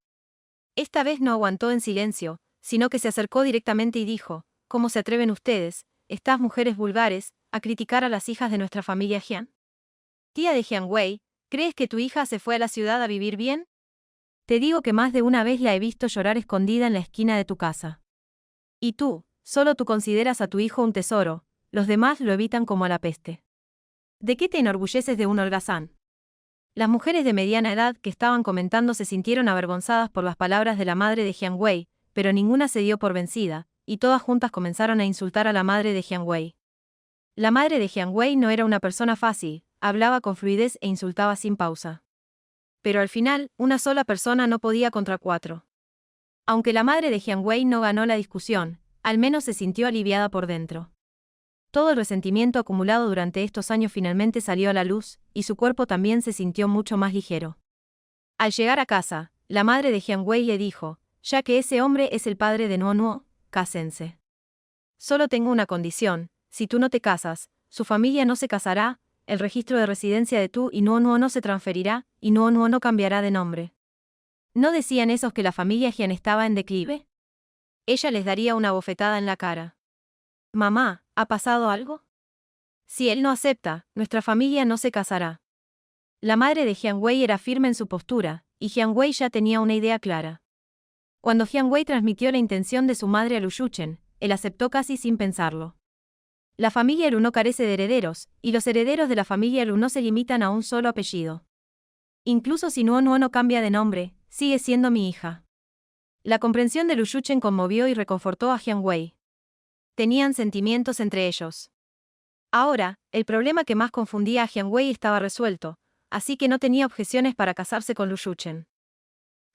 Esta vez no aguantó en silencio, sino que se acercó directamente y dijo, ¿cómo se atreven ustedes, estas mujeres vulgares, a criticar a las hijas de nuestra familia Jian? Tía de Jiang Wei, ¿crees que tu hija se fue a la ciudad a vivir bien? Te digo que más de una vez la he visto llorar escondida en la esquina de tu casa. Y tú, solo tú consideras a tu hijo un tesoro, los demás lo evitan como a la peste. ¿De qué te enorgulleces de un holgazán? Las mujeres de mediana edad que estaban comentando se sintieron avergonzadas por las palabras de la madre de Jiang Wei, pero ninguna se dio por vencida, y todas juntas comenzaron a insultar a la madre de Jiang Wei. La madre de Jiang Wei no era una persona fácil, hablaba con fluidez e insultaba sin pausa. Pero al final, una sola persona no podía contra 4. Aunque la madre de Jiang Wei no ganó la discusión, Al menos se sintió aliviada por dentro. Todo el resentimiento acumulado durante estos años finalmente salió a la luz, y su cuerpo también se sintió mucho más ligero. Al llegar a casa, la madre de Jian Wei le dijo, ya que ese hombre es el padre de Nuo Nuo, cásense. Solo tengo una condición, si tú no te casas, su familia no se casará, el registro de residencia de tú y Nuo Nuo no se transferirá, y Nuo Nuo no cambiará de nombre. ¿No decían esos que la familia Jian estaba en declive? Ella les daría una bofetada en la cara. Mamá, ¿ha pasado algo? Si él no acepta, nuestra familia no se casará. La madre de Jian Wei era firme en su postura, y Jian Wei ya tenía una idea clara. Cuando Jian Wei transmitió la intención de su madre a Lu Yuchen, él aceptó casi sin pensarlo. La familia Lu no carece de herederos, y los herederos de la familia Lu no se limitan a un solo apellido. Incluso si Nuo Nuo no cambia de nombre, sigue siendo mi hija. La comprensión de Lu Yuchen conmovió y reconfortó a Jian Wei. Tenían sentimientos entre ellos. Ahora, el problema que más confundía a Jian Wei estaba resuelto, así que no tenía objeciones para casarse con Lu Yuchen.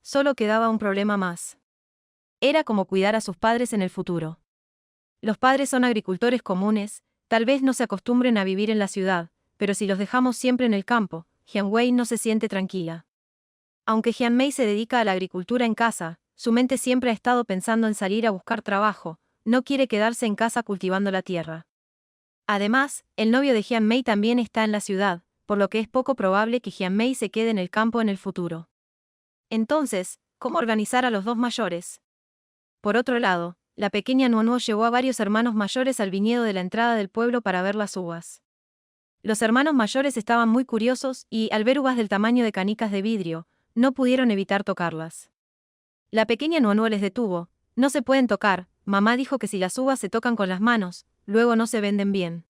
Solo quedaba un problema más. Era como cuidar a sus padres en el futuro. Los padres son agricultores comunes, tal vez no se acostumbren a vivir en la ciudad, pero si los dejamos siempre en el campo, Jian Wei no se siente tranquila. Aunque Jian Mei se dedica a la agricultura en casa, su mente siempre ha estado pensando en salir a buscar trabajo, no quiere quedarse en casa cultivando la tierra. Además, el novio de Jian Mei también está en la ciudad, por lo que es poco probable que Jian Mei se quede en el campo en el futuro. Entonces, ¿cómo organizar a los dos mayores? Por otro lado, la pequeña Nuo Nuo llevó a varios hermanos mayores al viñedo de la entrada del pueblo para ver las uvas. Los hermanos mayores estaban muy curiosos y, al ver uvas del tamaño de canicas de vidrio, no pudieron evitar tocarlas. La pequeña Nuo Nuo les detuvo. No se pueden tocar, mamá dijo que si las uvas se tocan con las manos, luego no se venden bien.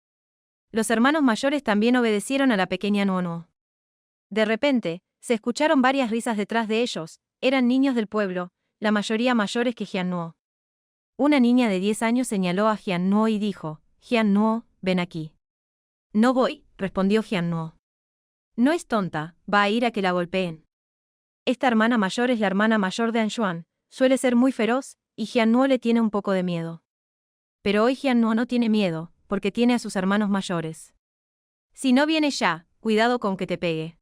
Los hermanos mayores también obedecieron a la pequeña Nuo Nuo. De repente, se escucharon varias risas detrás de ellos, eran niños del pueblo, la mayoría mayores que Jian Nuo. Una niña de 10 años señaló a Jian Nuo y dijo, Jian Nuo, ven aquí. No voy, respondió Jian Nuo. No es tonta, va a ir a que la golpeen. Esta hermana mayor es la hermana mayor de Anshuan, suele ser muy feroz, y Jian Nuo le tiene un poco de miedo. Pero hoy Jian Nuo no tiene miedo, porque tiene a sus hermanos mayores. Si no viene ya, cuidado con que te pegue.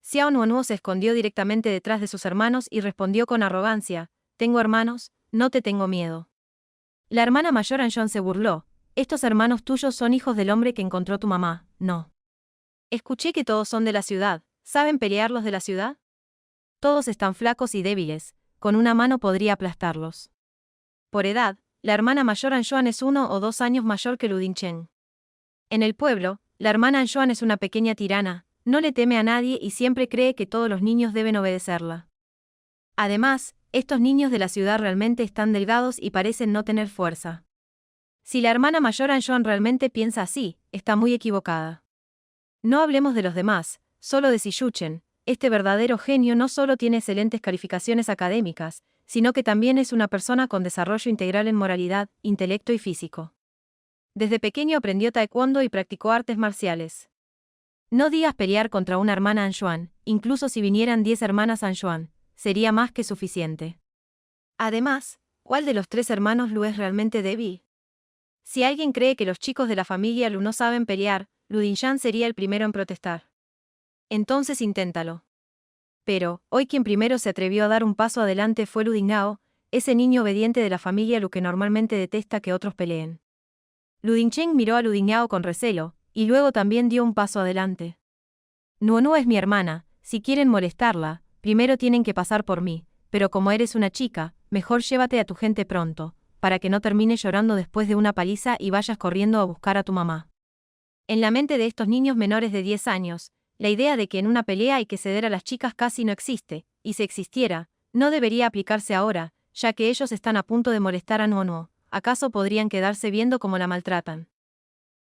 Xiao Nuo Nuo se escondió directamente detrás de sus hermanos y respondió con arrogancia, tengo hermanos, no te tengo miedo. La hermana mayor Anshuan se burló, estos hermanos tuyos son hijos del hombre que encontró tu mamá, no. Escuché que todos son de la ciudad, ¿saben pelear los de la ciudad? Todos están flacos y débiles, con una mano podría aplastarlos. Por edad, la hermana mayor Anshuan es 1 o 2 años mayor que Lu Dinchen. En el pueblo, la hermana Anshuan es una pequeña tirana, no le teme a nadie y siempre cree que todos los niños deben obedecerla. Además, estos niños de la ciudad realmente están delgados y parecen no tener fuerza. Si la hermana mayor Anshuan realmente piensa así, está muy equivocada. No hablemos de los demás, solo de Xi Yuchen, este verdadero genio no solo tiene excelentes calificaciones académicas, sino que también es una persona con desarrollo integral en moralidad, intelecto y físico. Desde pequeño aprendió taekwondo y practicó artes marciales. No digas pelear contra una hermana Anshuan, incluso si vinieran 10 hermanas Anshuan, sería más que suficiente. Además, ¿cuál de los 3 hermanos Lu es realmente débil? Si alguien cree que los chicos de la familia Lu no saben pelear, Lu Dinshan sería el primero en protestar. Entonces inténtalo. Pero, hoy quien primero se atrevió a dar un paso adelante fue Lu Dinghao, ese niño obediente de la familia Lu que normalmente detesta que otros peleen. Lu Dinchen miró a Lu Dinghao con recelo, y luego también dio un paso adelante. Nuo Nuo es mi hermana, si quieren molestarla, primero tienen que pasar por mí, pero como eres una chica, mejor llévate a tu gente pronto, para que no termines llorando después de una paliza y vayas corriendo a buscar a tu mamá. En la mente de estos niños menores de 10 años, la idea de que en una pelea hay que ceder a las chicas casi no existe, y si existiera, no debería aplicarse ahora, ya que ellos están a punto de molestar a Nuo Nuo, ¿acaso podrían quedarse viendo cómo la maltratan?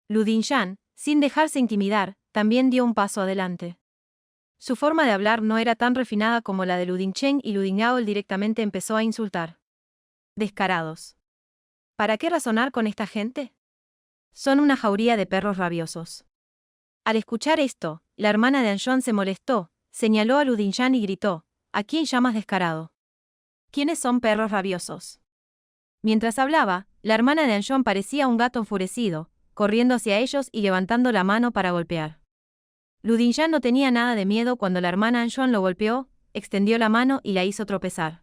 Lu Dinshan, sin dejarse intimidar, también dio un paso adelante. Su forma de hablar no era tan refinada como la de Lu Dinchen y Lu Dinghao directamente empezó a insultar. Descarados. ¿Para qué razonar con esta gente? Son una jauría de perros rabiosos. Al escuchar esto, la hermana de Anshuan se molestó, señaló a Lu Dinshan y gritó, ¿a quién llamas descarado? ¿Quiénes son perros rabiosos? Mientras hablaba, La hermana de Anjuan parecía un gato enfurecido, corriendo hacia ellos y levantando la mano para golpear. Lu Dinjan no tenía nada de miedo cuando la hermana Anjuan lo golpeó, extendió la mano y la hizo tropezar.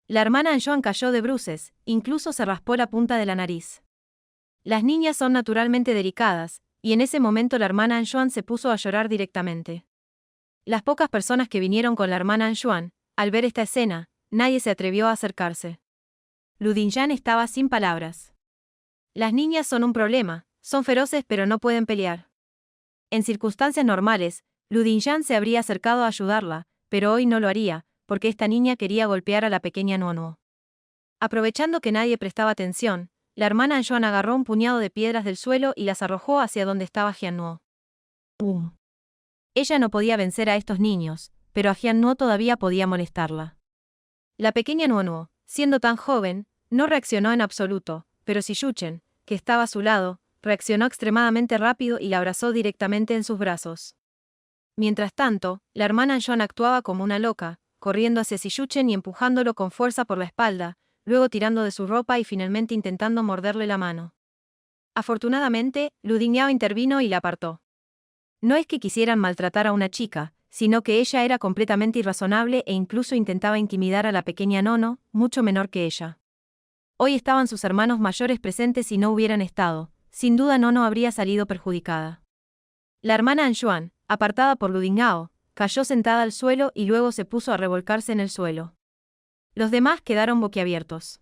La hermana Anjuan cayó de bruces, incluso se raspó la punta de la nariz. Las niñas son naturalmente delicadas, y en ese momento la hermana Anjuan se puso a llorar directamente. Las pocas personas que vinieron con la hermana Anjuan, al ver esta escena, nadie se atrevió a acercarse. Lu Dinjan estaba sin palabras. Las niñas son un problema, son feroces pero no pueden pelear. En circunstancias normales, Lu Dinjan se habría acercado a ayudarla, pero hoy no lo haría, porque esta niña quería golpear a la pequeña Nuonuo. Aprovechando que nadie prestaba atención, la hermana Anjuan agarró un puñado de piedras del suelo y las arrojó hacia donde estaba Jiannuo. ¡Pum! Ella no podía vencer a estos niños, pero a Jiannuo todavía podía molestarla. La pequeña Nuonuo, siendo tan joven, no reaccionó en absoluto, pero Si Yuchen, que estaba a su lado, reaccionó extremadamente rápido y la abrazó directamente en sus brazos. Mientras tanto, la hermana Anjuan actuaba como una loca, corriendo hacia Si Yuchen y empujándolo con fuerza por la espalda, luego tirando de su ropa y finalmente intentando morderle la mano. Afortunadamente, Lu Dingyao intervino y la apartó. No es que quisieran maltratar a una chica, sino que ella era completamente irrazonable e incluso intentaba intimidar a la pequeña Nono, mucho menor que ella. Hoy estaban sus hermanos mayores presentes y no hubieran estado, sin duda Nono habría salido perjudicada. La hermana Anjuan, apartada por Lu Dingyao, cayó sentada al suelo y luego se puso a revolcarse en el suelo. Los demás quedaron boquiabiertos.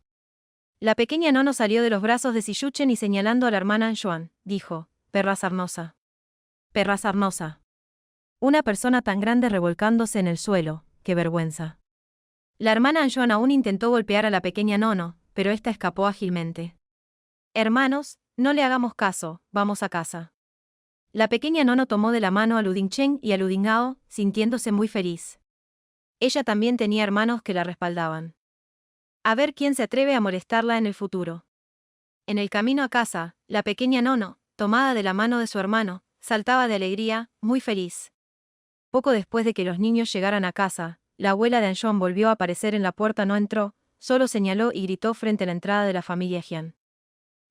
La pequeña Nono salió de los brazos de Si Yuchen y señalando a la hermana Anjuan, dijo: «Perra sarnosa. Perra sarnosa». Una persona tan grande revolcándose en el suelo, qué vergüenza. La hermana Anjuan aún intentó golpear a la pequeña Nono, pero esta escapó ágilmente. «Hermanos, no le hagamos caso, vamos a casa». La pequeña Nono tomó de la mano a Lu Dingchen y a Lu Dingyao, sintiéndose muy feliz. Ella también tenía hermanos que la respaldaban. A ver quién se atreve a molestarla en el futuro. En el camino a casa, la pequeña Nono, tomada de la mano de su hermano, saltaba de alegría, muy feliz. Poco después de que los niños llegaran a casa, la abuela de Anjuan volvió a aparecer en la puerta. No entró, solo señaló y gritó frente a la entrada de la familia Jian.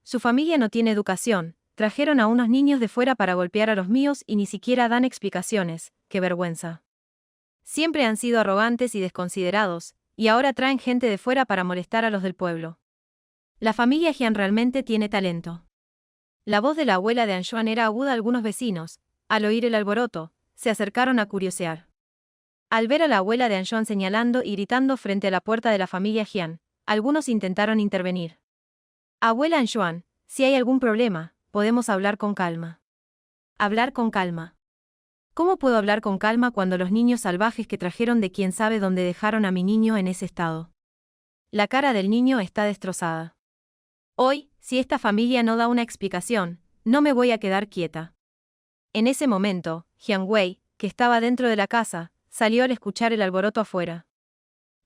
Su familia no tiene educación, trajeron a unos niños de fuera para golpear a los míos y ni siquiera dan explicaciones, qué vergüenza. Siempre han sido arrogantes y desconsiderados, y ahora traen gente de fuera para molestar a los del pueblo. La familia Jian realmente tiene talento. La voz de la abuela de Anjuan era aguda a algunos vecinos. Al oír el alboroto, se acercaron a curiosear. Al ver a la abuela de Anjuan señalando y gritando frente a la puerta de la familia Jian, algunos intentaron intervenir. «Abuela Anjuan, si hay algún problema, podemos hablar con calma». Hablar con calma. ¿Cómo puedo hablar con calma cuando los niños salvajes que trajeron de quién sabe dónde dejaron a mi niño en ese estado? La cara del niño está destrozada. Hoy, si esta familia no da una explicación, no me voy a quedar quieta. En ese momento, Jian Wei, que estaba dentro de la casa, salió al escuchar el alboroto afuera.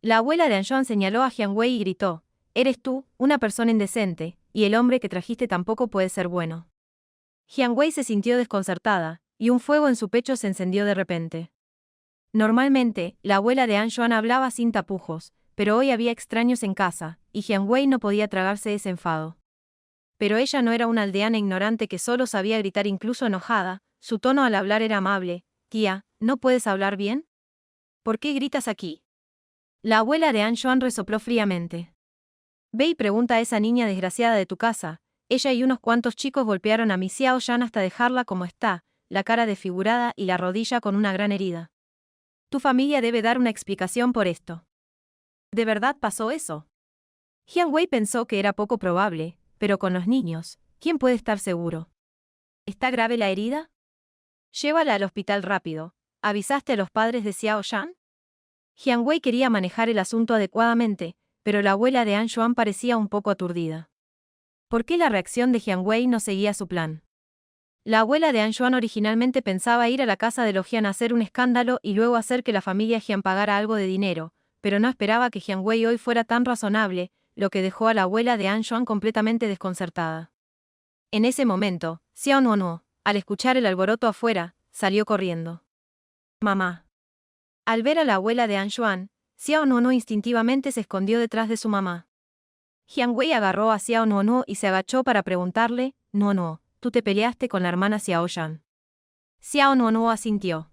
La abuela de Anjuan señaló a Jian Wei y gritó: «Eres tú, una persona indecente, y el hombre que trajiste tampoco puede ser bueno». Jian Wei se sintió desconcertada, y un fuego en su pecho se encendió de repente. Normalmente, la abuela de Anjuan hablaba sin tapujos, pero hoy había extraños en casa, y Jian Wei no podía tragarse ese enfado. Pero ella no era una aldeana ignorante que solo sabía gritar, incluso enojada, su tono al hablar era amable. «Tía, ¿no puedes hablar bien? ¿Por qué gritas aquí?». La abuela de Anjuan resopló fríamente. «Ve y pregunta a esa niña desgraciada de tu casa. Ella y unos cuantos chicos golpearon a mi Xiao Yan hasta dejarla como está, la cara desfigurada y la rodilla con una gran herida. Tu familia debe dar una explicación por esto». ¿De verdad pasó eso? Jian Wei pensó que era poco probable, pero con los niños, ¿quién puede estar seguro? ¿Está grave la herida? Llévala al hospital rápido. ¿Avisaste a los padres de Xiao Yan? Jian Wei quería manejar el asunto adecuadamente, pero la abuela de Anjuan parecía un poco aturdida. ¿Por qué la reacción de Jian Wei no seguía su plan? La abuela de Anjuan originalmente pensaba ir a la casa de los Jian a hacer un escándalo y luego hacer que la familia Jian pagara algo de dinero, pero no esperaba que Jian Wei hoy fuera tan razonable, lo que dejó a la abuela de Anjuan completamente desconcertada. En ese momento, Xiao Nuonuo, al escuchar el alboroto afuera, salió corriendo. «Mamá». Al ver a la abuela de Anjuan, Xiao Nuonuo instintivamente se escondió detrás de su mamá. Jian Wei agarró a Xiao Nuonuo y se agachó para preguntarle, Nuonuo, ¿tú te peleaste con la hermana Xiaoyan? Xiao Nuonuo asintió.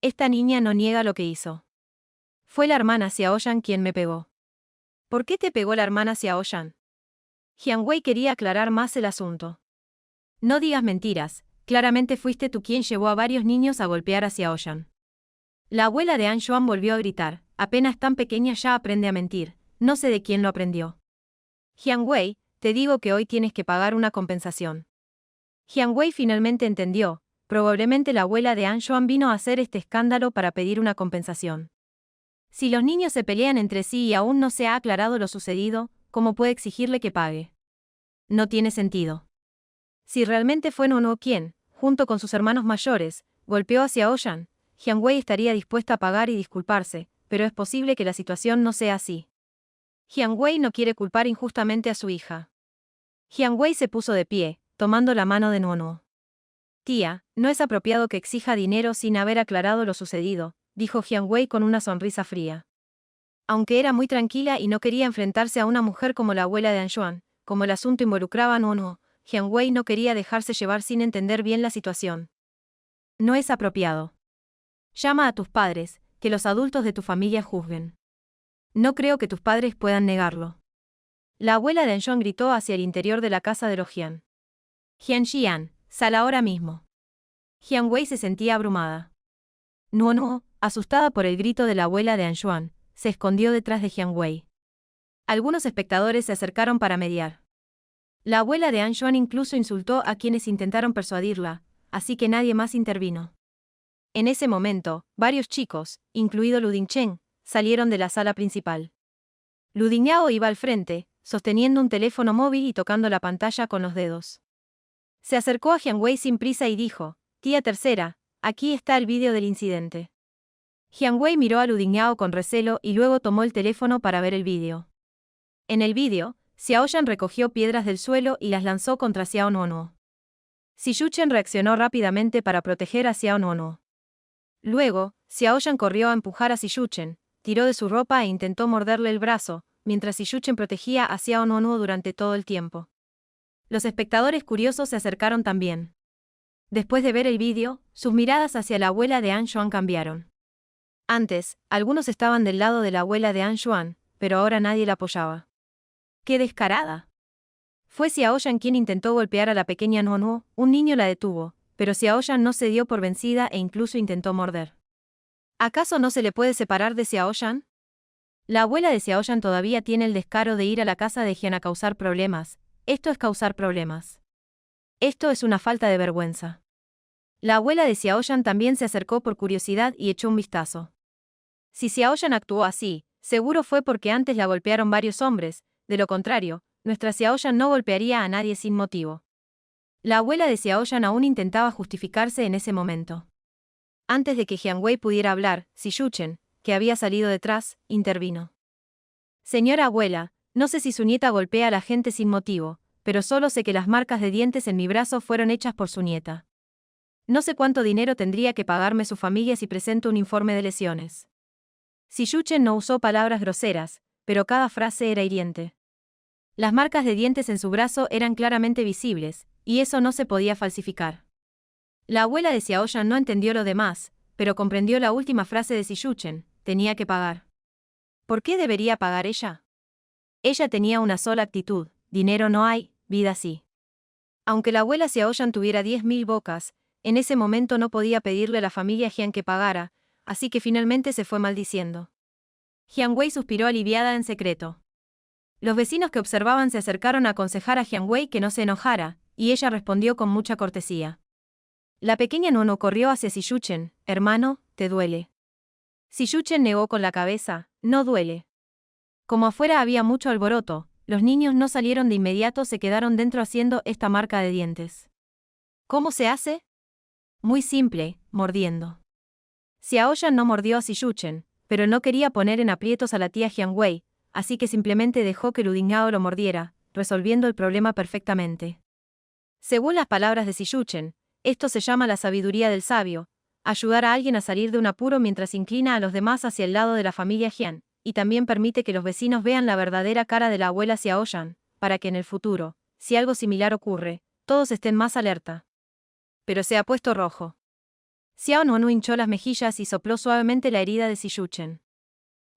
Esta niña no niega lo que hizo. Fue la hermana Xiaoyan quien me pegó. ¿Por qué te pegó la hermana Xiaoyan? Jian Wei quería aclarar más el asunto. No digas mentiras, claramente fuiste tú quien llevó a varios niños a golpear a Xiaoyan. La abuela de Anshuan volvió a gritar, apenas tan pequeña ya aprende a mentir, no sé de quién lo aprendió. Jian Wei, te digo que hoy tienes que pagar una compensación. Jian Wei finalmente entendió, probablemente la abuela de Anshuan vino a hacer este escándalo para pedir una compensación. Si los niños se pelean entre sí y aún no se ha aclarado lo sucedido, ¿cómo puede exigirle que pague? No tiene sentido. Si realmente fue Nuonuo quien, junto con sus hermanos mayores, golpeó a Xiaoyan, Jian Wei estaría dispuesta a pagar y disculparse, pero es posible que la situación no sea así. Jian Wei no quiere culpar injustamente a su hija. Jian Wei se puso de pie, tomando la mano de Nuonuo. Tía, no es apropiado que exija dinero sin haber aclarado lo sucedido, dijo Jian Wei con una sonrisa fría. Aunque era muy tranquila y no quería enfrentarse a una mujer como la abuela de Anshuan, como el asunto involucraba a Nuonuo, Jian Wei no quería dejarse llevar sin entender bien la situación. No es apropiado. Llama a tus padres, que los adultos de tu familia juzguen. No creo que tus padres puedan negarlo. La abuela de Anshuan gritó hacia el interior de la casa de los Jian. Jian Xian, sal ahora mismo. Jian Wei se sentía abrumada. Nuonuo, asustada por el grito de la abuela de Anshuan, se escondió detrás de Jian Wei. Algunos espectadores se acercaron para mediar. La abuela de Anshuan incluso insultó a quienes intentaron persuadirla, así que nadie más intervino. En ese momento, varios chicos, incluido Lu Dingchen, salieron de la sala principal. Lu Dingyao iba al frente, sosteniendo un teléfono móvil y tocando la pantalla con los dedos. Se acercó a Jian Wei sin prisa y dijo, tía tercera, aquí está el vídeo del incidente. Jian Wei miró a Lu Dingyao con recelo y luego tomó el teléfono para ver el vídeo. En el vídeo, Xiaoyan recogió piedras del suelo y las lanzó contra Xiao Nuonuo. Si Yuchen reaccionó rápidamente para proteger a Xiao Nuonuo. Luego, Xiaoyan corrió a empujar a Siyuchen, tiró de su ropa e intentó morderle el brazo, mientras Siyuchen protegía a Xiao Nuonuo durante todo el tiempo. Los espectadores curiosos se acercaron también. Después de ver el vídeo, sus miradas hacia la abuela de Anshuan cambiaron. Antes, algunos estaban del lado de la abuela de Anshuan, pero ahora nadie la apoyaba. ¡Qué descarada! Fue Xiaoyan quien intentó golpear a la pequeña Nuonuo, un niño la detuvo, pero Xiaoyan no se dio por vencida e incluso intentó morder. ¿Acaso no se le puede separar de Xiaoyan? La abuela de Xiaoyan todavía tiene el descaro de ir a la casa de Jian a causar problemas. Esto es causar problemas. Esto es una falta de vergüenza. La abuela de Xiaoyan también se acercó por curiosidad y echó un vistazo. Si Xiaoyan actuó así, seguro fue porque antes la golpearon varios hombres, de lo contrario, nuestra Xiaoyan no golpearía a nadie sin motivo. La abuela de Xiaoyan aún intentaba justificarse en ese momento. Antes de que Jian Wei pudiera hablar, Siyuchen, que había salido detrás, intervino. Señora abuela, no sé si su nieta golpea a la gente sin motivo, pero solo sé que las marcas de dientes en mi brazo fueron hechas por su nieta. No sé cuánto dinero tendría que pagarme su familia si presento un informe de lesiones. Siyuchen no usó palabras groseras, pero cada frase era hiriente. Las marcas de dientes en su brazo eran claramente visibles, y eso no se podía falsificar. La abuela de Xiaoyan no entendió lo demás, pero comprendió la última frase de Siyuchen, tenía que pagar. ¿Por qué debería pagar ella? Ella tenía una sola actitud, dinero no hay, vida sí. Aunque la abuela Xiaoyan tuviera 10.000 bocas, en ese momento no podía pedirle a la familia Jian que pagara, así que finalmente se fue maldiciendo. Jian Wei suspiró aliviada en secreto. Los vecinos que observaban se acercaron a aconsejar a Jian Wei que no se enojara, y ella respondió con mucha cortesía. La pequeña Nuonuo corrió hacia Siyuchen, hermano, ¿te duele? Siyuchen negó con la cabeza, no duele. Como afuera había mucho alboroto, los niños no salieron de inmediato, se quedaron dentro haciendo esta marca de dientes. ¿Cómo se hace? Muy simple, mordiendo. Xiaoyan no mordió a Siyuchen, pero no quería poner en aprietos a la tía Jian Wei, así que simplemente dejó que Lu Dingyao lo mordiera, resolviendo el problema perfectamente. Según las palabras de Siyuchen, esto se llama la sabiduría del sabio, ayudar a alguien a salir de un apuro mientras inclina a los demás hacia el lado de la familia Jian, y también permite que los vecinos vean la verdadera cara de la abuela Xiaoyan, para que en el futuro, si algo similar ocurre, todos estén más alerta. Pero se ha puesto rojo. Xiao Nuonu hinchó las mejillas y sopló suavemente la herida de Ziyuchen.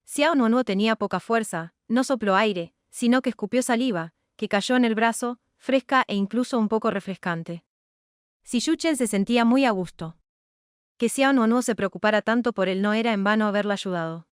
Xiao Nuonu tenía poca fuerza, no sopló aire, sino que escupió saliva, que cayó en el brazo, fresca e incluso un poco refrescante. Ziyuchen se sentía muy a gusto. Que Xiao Nuonu se preocupara tanto por él no era en vano haberla ayudado.